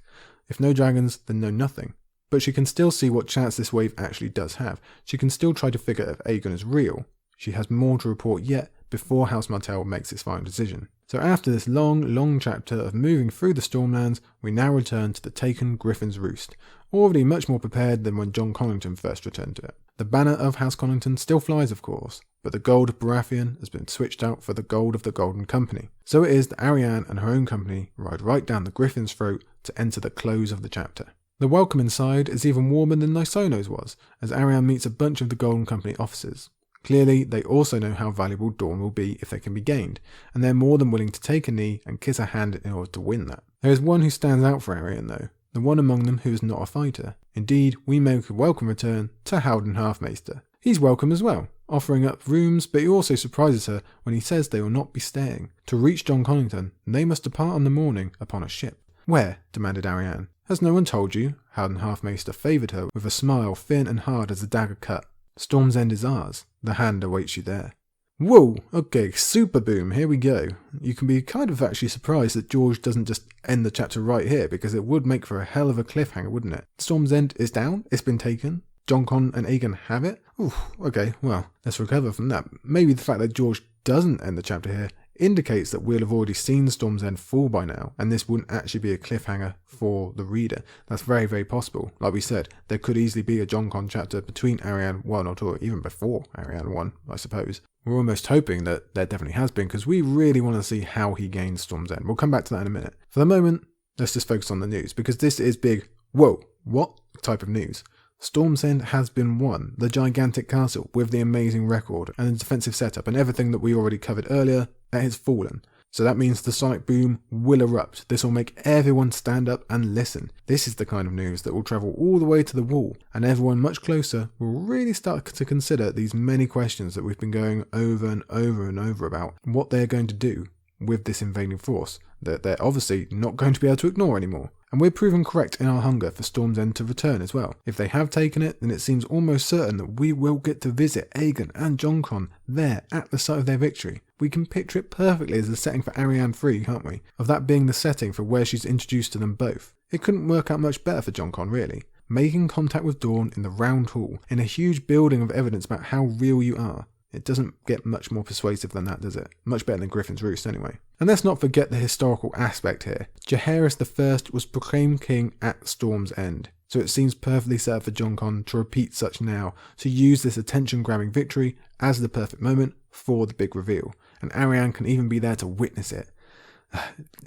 If no dragons, then no nothing. But she can still see what chance this wave actually does have. She can still try to figure if Aegon is real. She has more to report yet before House Martell makes its final decision. So after this long chapter of moving through the Stormlands, we now return to the taken Griffin's Roost, already much more prepared than when Jon Connington first returned to it. The banner of House Connington still flies, of course, but the gold of Baratheon has been switched out for the gold of the Golden Company. So it is that Arianne and her own company ride right down the Griffin's throat to enter the close of the chapter. The welcome inside is even warmer than Lysono's was, as Arianne meets a bunch of the Golden Company officers. Clearly, they also know how valuable Dorne will be if they can be gained, and they're more than willing to take a knee and kiss a hand in order to win that. There is one who stands out for Arianne though, the one among them who is not a fighter. Indeed, we make a welcome return to Haldon Halfmaester. He's welcome as well, offering up rooms, but he also surprises her when he says they will not be staying. To reach Jon Connington, they must depart on the morning upon a ship. Where? Demanded Arianne. Has no one told you? Haldon Halfmaester favoured her with a smile thin and hard as a dagger cut. Storm's End is ours. The hand awaits you there. Whoa, okay, super boom, here we go. You can be kind of actually surprised that George doesn't just end the chapter right here, because it would make for a hell of a cliffhanger, wouldn't it? Storm's End is down, it's been taken. Jon Con and Aegon have it? Oof, okay, well, let's recover from that. Maybe the fact that George doesn't end the chapter here indicates that we'll have already seen Storm's End fall by now, and this wouldn't actually be a cliffhanger for the reader. That's very, very possible. Like we said, there could easily be a Jon Con chapter between Arianne 1 or even before Arianne 1, I suppose. We're almost hoping that there definitely has been, because we really want to see how he gains Storm's End. We'll come back to that in a minute. For the moment, let's just focus on the news, because this is big, whoa, what type of news? Storm's End has been won, the gigantic castle with the amazing record and the defensive setup and everything that we already covered earlier, that has fallen. So that means the sonic boom will erupt. This will make everyone stand up and listen. This is the kind of news that will travel all the way to the wall, and everyone much closer will really start to consider these many questions that we've been going over and over and over about, what they're going to do with this invading force that they're obviously not going to be able to ignore anymore. And we're proven correct in our hunger for Storm's End to return as well. If they have taken it, then it seems almost certain that we will get to visit Aegon and Jon Con there at the site of their victory. We can picture it perfectly as the setting for Arianne 3, can't we? Of that being the setting for where she's introduced to them both. It couldn't work out much better for Jon Con, really. Making contact with Dorne in the round hall, in a huge building of evidence about how real you are. It doesn't get much more persuasive than that, does it? Much better than Griffin's Roost, anyway. And let's not forget the historical aspect here. Jaehaerys I was proclaimed king at Storm's End, so it seems perfectly set for Jon Con to repeat such now, to use this attention-grabbing victory as the perfect moment for the big reveal. And Arianne can even be there to witness it.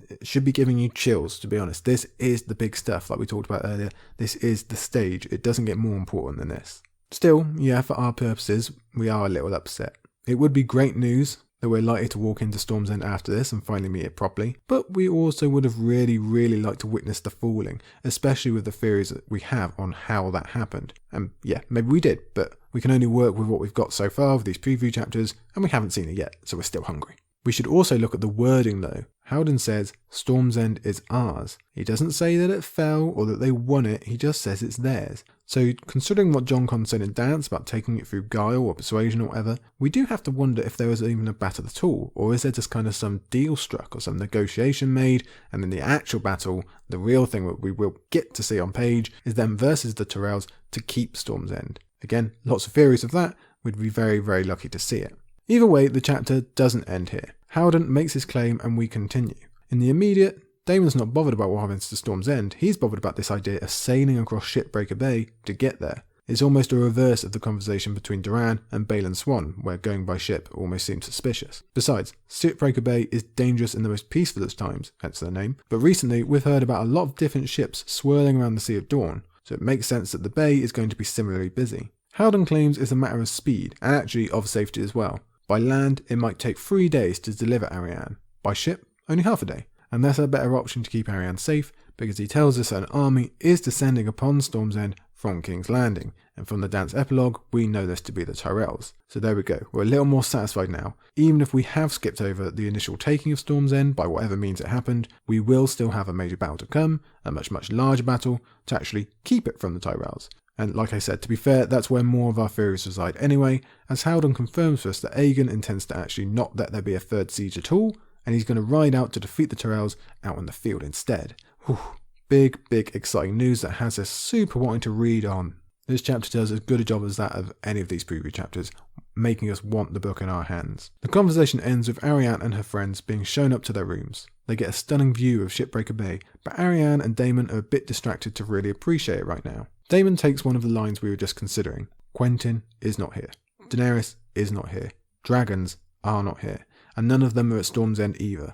it should be giving you chills, to be honest. This is the big stuff, like we talked about earlier. This is the stage. It doesn't get more important than this. Still, yeah, for our purposes, we are a little upset. It would be great news that we're likely to walk into Storm's End after this and finally meet it properly, but we also would have really liked to witness the falling, especially with the theories that we have on how that happened. And yeah, maybe we did, but we can only work with what we've got so far with these preview chapters, and we haven't seen it yet, so we're still hungry. We should also look at the wording though. Haldon says, Storm's End is ours. He doesn't say that it fell or that they won it, he just says it's theirs. So considering what Jon Con said in Dance about taking it through guile or persuasion or whatever, we do have to wonder if there was even a battle at all, or is there just kind of some deal struck or some negotiation made, and then the actual battle, the real thing that we will get to see on page, is them versus the Tyrells to keep Storm's End. Again, lots of theories of that, we'd be very lucky to see it. Either way, the chapter doesn't end here. Haldon makes his claim and we continue. In the immediate, Daemon's not bothered about what happens to Storm's End, he's bothered about this idea of sailing across Shipbreaker Bay to get there. It's almost a reverse of the conversation between Doran and Balon Swan, where going by ship almost seems suspicious. Besides, Shipbreaker Bay is dangerous in the most peaceful of times, hence their name, but recently we've heard about a lot of different ships swirling around the Sea of Dawn, so it makes sense that the bay is going to be similarly busy. Haldon claims it's a matter of speed, and actually of safety as well. By land, it might take 3 days to deliver Arianne. By ship, only half a day. And that's a better option to keep Arianne safe, because he tells us that an army is descending upon Storm's End from King's Landing, and from the Dance epilogue, we know this to be the Tyrells. So there we go, we're a little more satisfied now. Even if we have skipped over the initial taking of Storm's End by whatever means it happened, we will still have a major battle to come, a much larger battle, to actually keep it from the Tyrells. And like I said, to be fair, that's where more of our theories reside anyway, as Haldon confirms for us that Aegon intends to actually not let there be a third siege at all, and he's going to ride out to defeat the Tyrells out on the field instead. Whew. Big exciting news that has us super wanting to read on. This chapter does as good a job as that of any of these preview chapters, making us want the book in our hands. The conversation ends with Arianne and her friends being shown up to their rooms. They get a stunning view of Shipbreaker Bay, but Arianne and Daemon are a bit distracted to really appreciate it right now. Daemon takes one of the lines we were just considering. Quentyn is not here. Daenerys is not here. Dragons are not here. And none of them are at Storm's End either.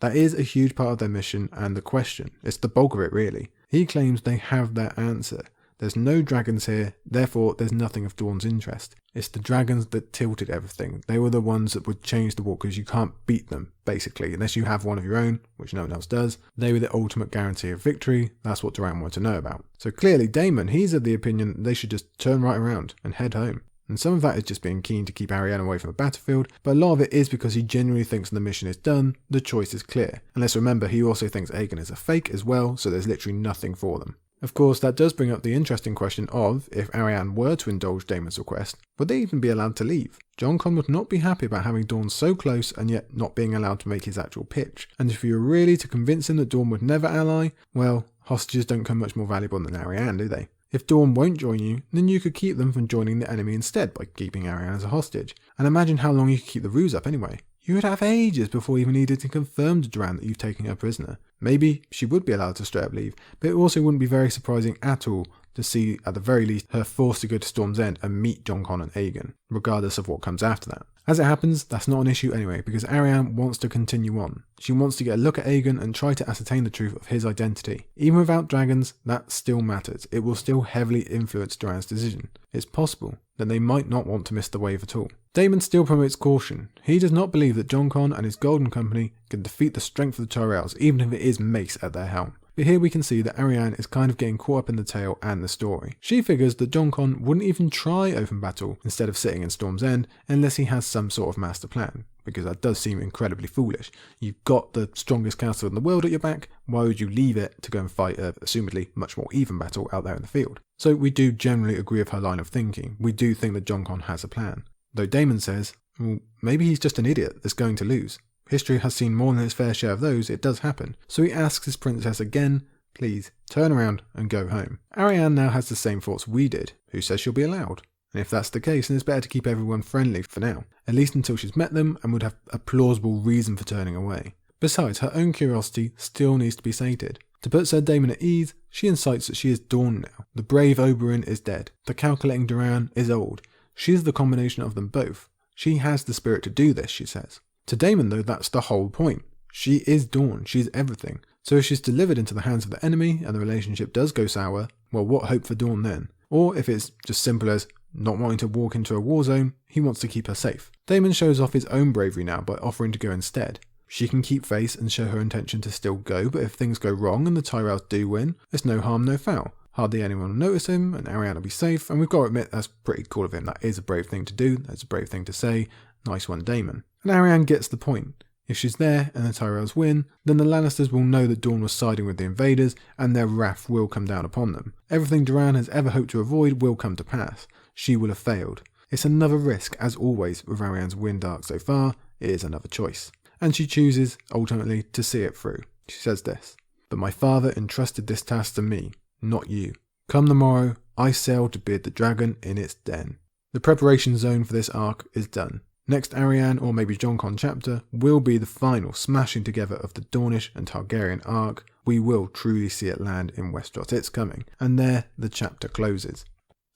That is a huge part of their mission and the question. It's the bulk of it really. He claims they have their answer. There's no dragons here, therefore there's nothing of Dorne's interest. It's the dragons that tilted everything. They were the ones that would change the war because you can't beat them, basically, unless you have one of your own, which no one else does. They were the ultimate guarantee of victory. That's what Doran wanted to know about. So clearly Daemon, he's of the opinion they should just turn right around and head home. And some of that is just being keen to keep Arianne away from the battlefield, but a lot of it is because he genuinely thinks the mission is done, the choice is clear. And let's remember, he also thinks Aegon is a fake as well, so there's literally nothing for them. Of course, that does bring up the interesting question of, if Arianne were to indulge Daemon's request, would they even be allowed to leave? Jon Con would not be happy about having Dorne so close and yet not being allowed to make his actual pitch. And if you were really to convince him that Dorne would never ally, well, hostages don't come much more valuable than Arianne, do they? If Dorne won't join you, then you could keep them from joining the enemy instead by keeping Arianne as a hostage. And imagine how long you could keep the ruse up anyway. You would have ages before you even needed to confirm to Doran that you've taken her prisoner. Maybe she would be allowed to straight up leave, but it also wouldn't be very surprising at all to see, at the very least, her forced to go to Storm's End and meet Jon Con and Aegon, regardless of what comes after that. As it happens, that's not an issue anyway, because Arianne wants to continue on. She wants to get a look at Aegon and try to ascertain the truth of his identity. Even without dragons, that still matters. It will still heavily influence Doran's decision. It's possible that they might not want to miss the wave at all. Daemon still promotes caution. He does not believe that Jon Con and his Golden Company can defeat the strength of the Tyrells, even if it is Mace at their helm. But here we can see that Arianne is kind of getting caught up in the tale and the story. She figures that Jon Con wouldn't even try open battle instead of sitting in Storm's End unless he has some sort of master plan, because that does seem incredibly foolish. You've got the strongest castle in the world at your back, why would you leave it to go and fight a assumedly much more even battle out there in the field? So we do generally agree with her line of thinking. We do think that Jon Con has a plan. Though Daemon says, well, maybe he's just an idiot that's going to lose. History has seen more than its fair share of those, it does happen. So he asks his princess again, please, turn around and go home. Arianne now has the same thoughts we did. Who says she'll be allowed? And if that's the case, then it's better to keep everyone friendly for now. At least until she's met them and would have a plausible reason for turning away. Besides, her own curiosity still needs to be sated. To put Sir Daemon at ease, she incites that she is Dorne now. The brave Oberyn is dead. The calculating Doran is old. She is the combination of them both. She has the spirit to do this, she says. To Daemon though, that's the whole point. She is Dorne, she's everything. So if she's delivered into the hands of the enemy and the relationship does go sour, well, what hope for Dorne then? Or if it's just simple as not wanting to walk into a war zone, he wants to keep her safe. Daemon shows off his own bravery now by offering to go instead. She can keep face and show her intention to still go, but if things go wrong and the Tyrells do win, it's no harm, no foul. Hardly anyone will notice him, and Arianne will be safe, and we've got to admit that's pretty cool of him. That is a brave thing to do, that's a brave thing to say. Nice one, Daemon. And Arianne gets the point. If she's there and the Tyrells win, then the Lannisters will know that Dorne was siding with the invaders, and their wrath will come down upon them. Everything Doran has ever hoped to avoid will come to pass. She will have failed. It's another risk, as always with Arianne's wind arc so far. It is another choice. And she chooses, ultimately, to see it through. She says this: "But my father entrusted this task to me, not you. Come the morrow, I sail to beard the dragon in its den." The preparation zone for this arc is done. Next Arianne, or maybe Jon Con chapter, will be the final smashing together of the Dornish and Targaryen arc. We will truly see it land in Westeros. It's coming. And there, the chapter closes.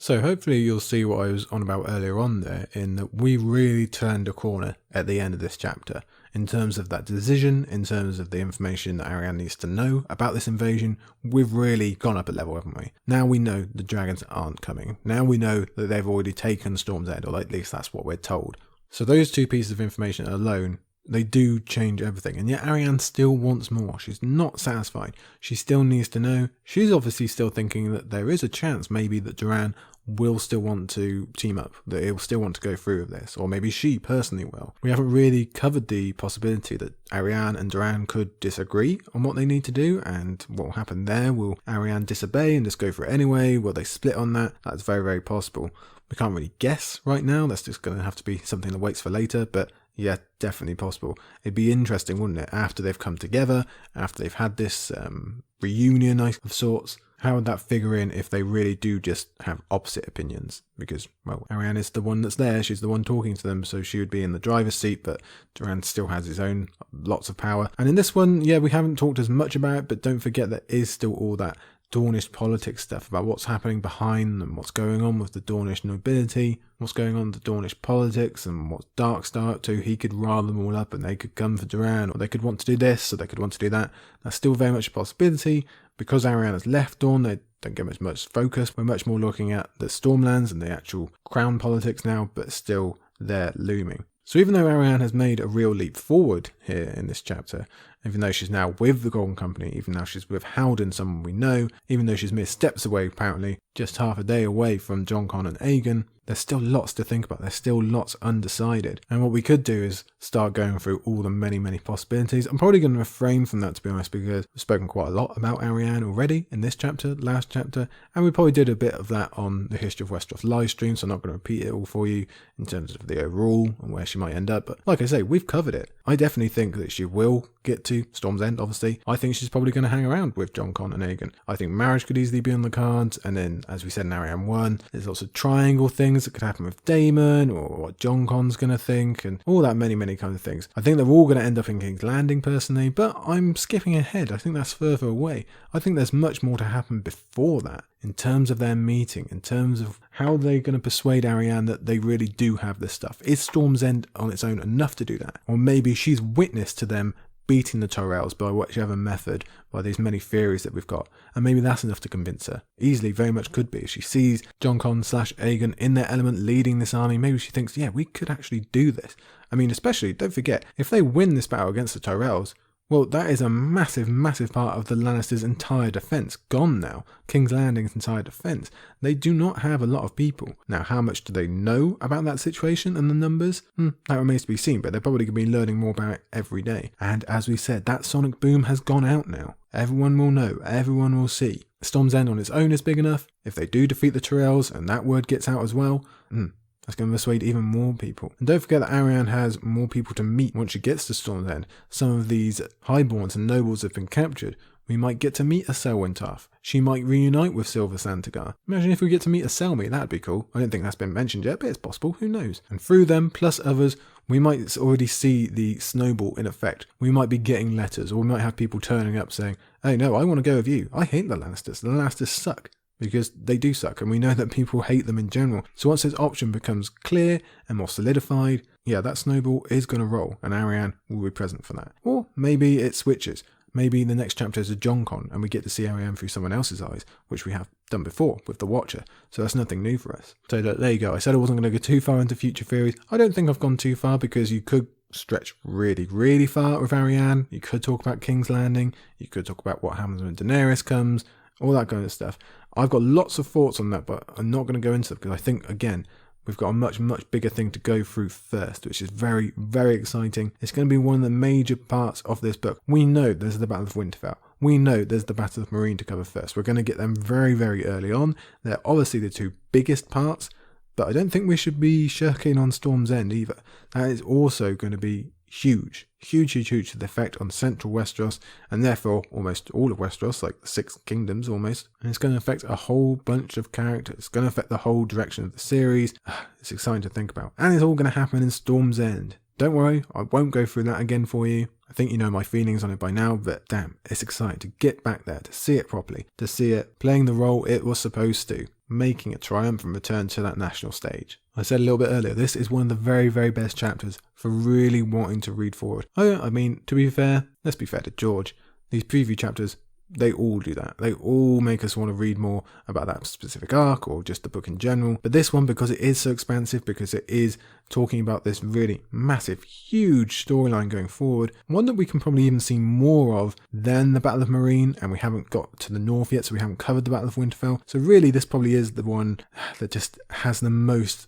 So hopefully you'll see what I was on about earlier on there, in that we really turned a corner at the end of this chapter. In terms of that decision, in terms of the information that Arianne needs to know about this invasion, we've really gone up a level, haven't we? Now we know the dragons aren't coming. Now we know that they've already taken Storm's End, or at least that's what we're told. So those two pieces of information alone, they do change everything. And yet Arianne still wants more. She's not satisfied. She still needs to know. She's obviously still thinking that there is a chance maybe that Doran will still want to team up, that he'll still want to go through with this, or maybe she personally will. We haven't really covered the possibility that Arianne and Doran could disagree on what they need to do, and what will happen there. Will Arianne disobey and just go for it anyway? Will they split on that? That's very, very possible. We can't really guess right now. That's just going to have to be something that waits for later, but yeah, definitely possible. It'd be interesting, wouldn't it, after they've come together, after they've had this reunion of sorts. How would that figure in if they really do just have opposite opinions? Because, well, Arianne is the one that's there, she's the one talking to them, so she would be in the driver's seat, but Doran still has his own lots of power. And in this one, yeah, we haven't talked as much about it, but don't forget there is still all that Dornish politics stuff about what's happening behind them, what's going on with the Dornish nobility, what's going on with the Dornish politics, and what's Darkstar up to. He could rile them all up and they could come for Doran, or they could want to do this, or they could want to do that. That's still very much a possibility. Because Arianne has left Dorne, they don't get much focus. We're much more looking at the Stormlands and the actual crown politics now, but still they're looming. So even though Arianne has made a real leap forward here in this chapter, even though she's now with the Golden Company, even now she's with Haldon, someone we know, even though she's mere steps away apparently, just half a day away from Jon Con and Aegon, there's still lots to think about. There's still lots undecided. And what we could do is start going through all the many, many possibilities. I'm probably going to refrain from that, to be honest, because we've spoken quite a lot about Arianne already in this chapter, last chapter, and we probably did a bit of that on the History of Westeros live stream, so I'm not going to repeat it all for you in terms of the overall and where she might end up. But like I say, we've covered it. I definitely think that she will get to Storm's End, obviously. I think she's probably going to hang around with Jon Con and Aegon. I think marriage could easily be on the cards, and then, as we said in Arianne 1, there's lots of triangle things that could happen with Daemon, or what Jon Con's going to think, and all that many, many kinds of things. I think they're all going to end up in King's Landing, personally, but I'm skipping ahead. I think that's further away. I think there's much more to happen before that, in terms of their meeting, in terms of how they're going to persuade Arianne that they really do have this stuff. Is Storm's End on its own enough to do that? Or maybe she's witness to them beating the Tyrells by whichever method, by these many theories that we've got, and maybe that's enough to convince her. Easily, very much could be. If she sees Jon Con / Aegon in their element leading this army, maybe she thinks, yeah, we could actually do this. I mean, especially, don't forget, if they win this battle against the Tyrells, well, that is a massive, massive part of the Lannisters' entire defence gone now. King's Landing's entire defence. They do not have a lot of people. Now, how much do they know about that situation and the numbers? That remains to be seen, but they're probably going to be learning more about it every day. And as we said, that sonic boom has gone out now. Everyone will know. Everyone will see. Storm's End on its own is big enough. If they do defeat the Tyrells and that word gets out as well, that's going to persuade even more people. And don't forget that Arianne has more people to meet once she gets to Storm's End. Some of these highborns and nobles have been captured. We might get to meet a Selwyn Tuff. She might reunite with Silver Santagar. Imagine if we get to meet a Selmy, that'd be cool. I don't think that's been mentioned yet, but it's possible, who knows. And through them, plus others, we might already see the snowball in effect. We might be getting letters, or we might have people turning up saying, hey no, I want to go with you. I hate the Lannisters. The Lannisters suck. because they do suck, and we know that people hate them in general. So once this option becomes clear and more solidified, yeah, that snowball is going to roll, and Arianne will be present for that. Or maybe it switches. Maybe the next chapter is a Jon Con, and we get to see Arianne through someone else's eyes, which we have done before with The Watcher, so that's nothing new for us. So there you go. I said I wasn't going to go too far into future theories. I don't think I've gone too far, because you could stretch really, really far with Arianne. You could talk about King's Landing. You could talk about what happens when Daenerys comes, all that kind of stuff. I've got lots of thoughts on that, but I'm not going to go into it, because I think, again, we've got a much, much bigger thing to go through first, which is very, very exciting. It's going to be one of the major parts of this book. We know there's the Battle of Winterfell. We know there's the Battle of Meereen to cover first. We're going to get them very, very early on. They're obviously the two biggest parts, but I don't think we should be shirking on Storm's End either. That is also going to be huge to the effect on central Westeros, and therefore almost all of Westeros, like the Six Kingdoms almost. And it's going to affect a whole bunch of characters. It's going to affect the whole direction of the series. It's exciting to think about. And it's all going to happen in Storm's End. Don't worry, I won't go through that again for you. I think you know my feelings on it by now, but damn, it's exciting to get back there, to see it properly, to see it playing the role it was supposed to, making a triumphant return to that national stage. I said a little bit earlier, this is one of the very, very best chapters for really wanting to read forward. I mean, to be fair, let's be fair to George, these preview chapters, they all do that. They all make us want to read more about that specific arc or just the book in general. But this one, because it is so expansive, because it is talking about this really massive, huge storyline going forward, one that we can probably even see more of than the Battle of Meereen, and we haven't got to the north yet, so we haven't covered the Battle of Winterfell. So really, this probably is the one that just has the most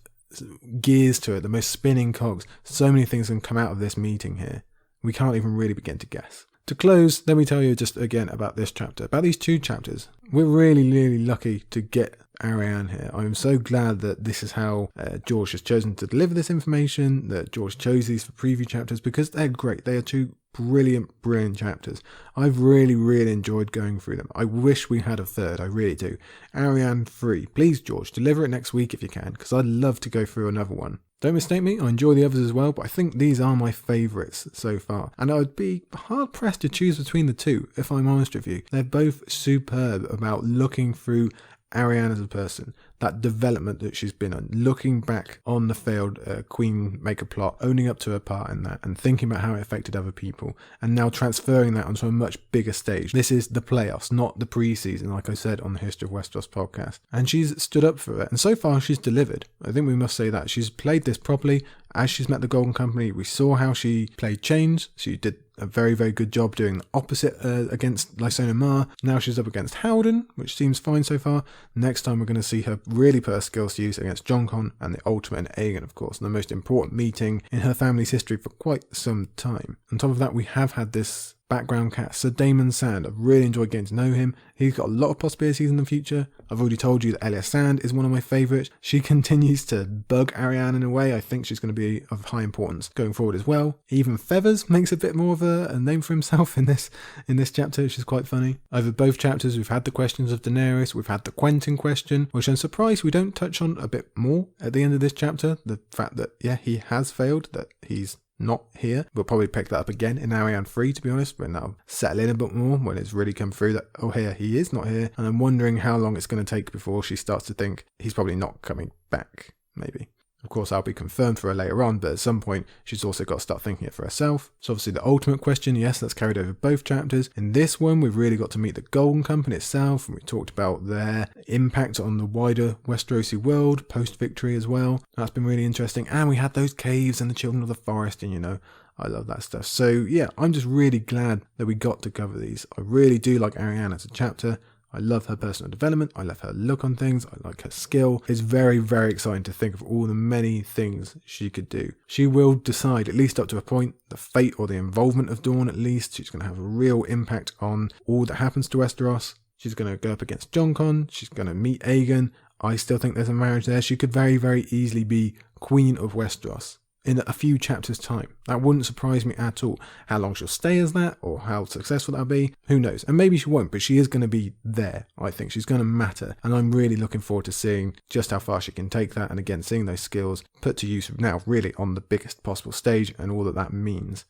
gears to it, the most spinning cogs. So many things can come out of this meeting here. We can't even really begin to guess. To close, let me tell you just again about this chapter, about these two chapters. We're really, really lucky to get Arianne here. I'm so glad that this is how George has chosen to deliver this information, that George chose these for preview chapters, because they're great. They are two brilliant chapters. I've really, really enjoyed going through them. I wish we had a third, I really do. Arianne 3. Please, George, deliver it next week if you can, because I'd love to go through another one. Don't mistake me, I enjoy the others as well, but I think these are my favourites so far. And I would be hard pressed to choose between the two, if I'm honest with you. They're both superb about looking through Arianne as a person, that development that she's been on, looking back on the failed Queenmaker plot, owning up to her part in that, and thinking about how it affected other people, and now transferring that onto a much bigger stage. This is the playoffs, not the pre-season, like I said on the History of Westeros podcast. And she's stood up for it, and so far she's delivered. I think we must say that. She's played this properly. As she's met the Golden Company, we saw how she played Chains. She did a very, very good job doing the opposite against Lysona Mar. Now she's up against Haldon, which seems fine so far. Next time we're going to see her really put her skills to use against Jon Con and the Ultimate and Aegon, of course, and the most important meeting in her family's history for quite some time. On top of that, we have had this background cat, Sir Daemon Sand. I've really enjoyed getting to know him. He's got a lot of possibilities in the future. I've already told you that Elia Sand is one of my favourites. She continues to bug Arianne in a way. I think she's going to be of high importance going forward as well. Even Feathers makes a bit more of a name for himself in this chapter, which is quite funny. Over both chapters, we've had the questions of Daenerys, we've had the Quentyn question, which I'm surprised we don't touch on a bit more at the end of this chapter. The fact that, yeah, he has failed, that he's not here. We'll probably pick that up again in Arianne 3, to be honest, when that'll settle in a bit more, when it's really come through that, oh, here, he is not here. And I'm wondering how long it's going to take before she starts to think he's probably not coming back, maybe. Of course, that'll be confirmed for her later on, but at some point, she's also got to start thinking it for herself. So obviously the ultimate question, yes, that's carried over both chapters. In this one, we've really got to meet the Golden Company itself, and we talked about their impact on the wider Westerosi world, post-victory as well. That's been really interesting. And we had those caves and the Children of the Forest, and you know, I love that stuff. So yeah, I'm just really glad that we got to cover these. I really do like Arianne as a chapter. I love her personal development. I love her look on things. I like her skill. It's very, very exciting to think of all the many things she could do. She will decide, at least up to a point, the fate or the involvement of Dorne at least. She's going to have a real impact on all that happens to Westeros. She's going to go up against Jon Con. She's going to meet Aegon. I still think there's a marriage there. She could very, very easily be Queen of Westeros in a few chapters' time. That wouldn't surprise me at all. How long she'll stay as that, or how successful that'll be, who knows. And maybe she won't, but she is going to be there, I think. She's going to matter. And I'm really looking forward to seeing just how far she can take that, and again, seeing those skills put to use now, really on the biggest possible stage, and all that means.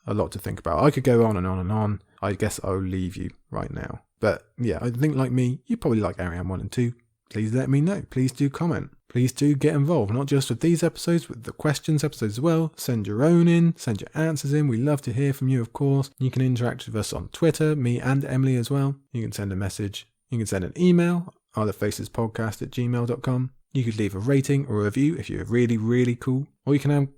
a lot to think about. I could go on and on and on. I guess I'll leave you right now. But yeah, I think like me, you probably like Arianne 1 and 2. Please let me know. Please do comment. Please do get involved, not just with these episodes, with the questions episodes as well. Send your own in, send your answers in. We love to hear from you, of course. You can interact with us on Twitter, me and Emily as well. You can send a message. You can send an email, otherfacespodcast@gmail.com. You could leave a rating or a review if you're really, really cool. Or you can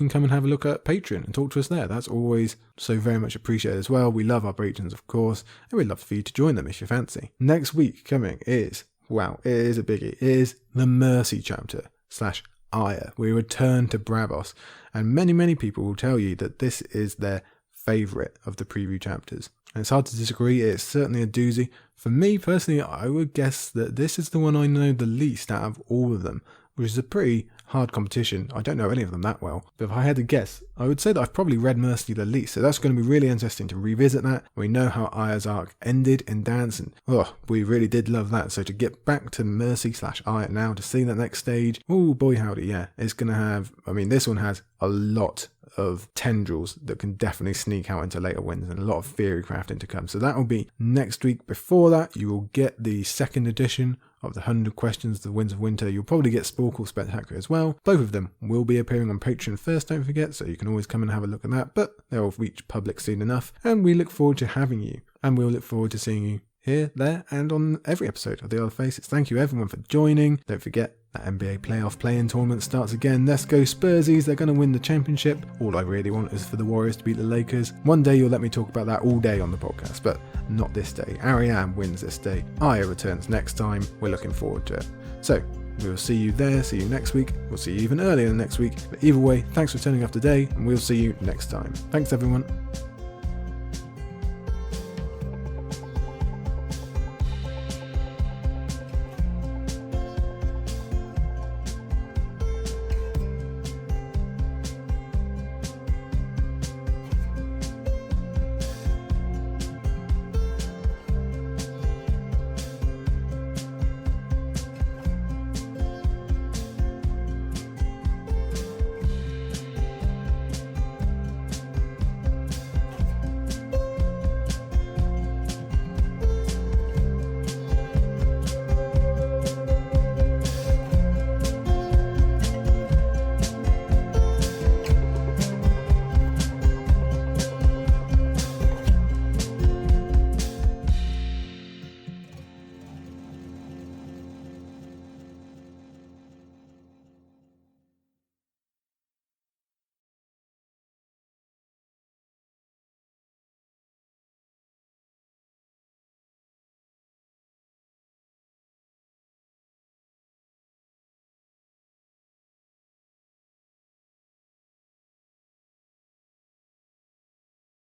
come and have a look at Patreon and talk to us there. That's always so very much appreciated as well. We love our patrons, of course, and we'd love for you to join them if you fancy. Next week coming is, wow, it is a biggie. It is the Mercy chapter / Ire. We return to Braavos, and many people will tell you that this is their favourite of the preview chapters. And it's hard to disagree. It's certainly a doozy. For me personally, I would guess that this is the one I know the least out of all of them, which is a pretty hard competition. I don't know any of them that well, but if I had to guess, I would say that I've probably read Mercy the least, so that's going to be really interesting to revisit that. We know how Ire's arc ended in Dance, and we really did love that, so to get back to Mercy / Ire now, to see that next stage, oh boy howdy, yeah, it's going to have, this one has a lot of tendrils that can definitely sneak out into later wins, and a lot of theory crafting to come. So that will be next week. Before that, you will get the second edition of the 100 Questions, the Winds of Winter. You'll probably get Sporkle Spectacular as well. Both of them will be appearing on Patreon first, don't forget, so you can always come and have a look at that, but they'll reach public soon enough, and we look forward to having you, and we'll look forward to seeing you here, there, and on every episode of The Other Faces. Thank you everyone for joining. Don't forget that NBA playoff play-in tournament starts again. Let's go Spursies, they're going to win the championship. All I really want is for the Warriors to beat the Lakers. One day you'll let me talk about that all day on the podcast, but not this day. Arianne wins this day. Aya returns next time. We're looking forward to it. So, we will see you there, see you next week. We'll see you even earlier than next week. But either way, thanks for turning up today, and we'll see you next time. Thanks everyone.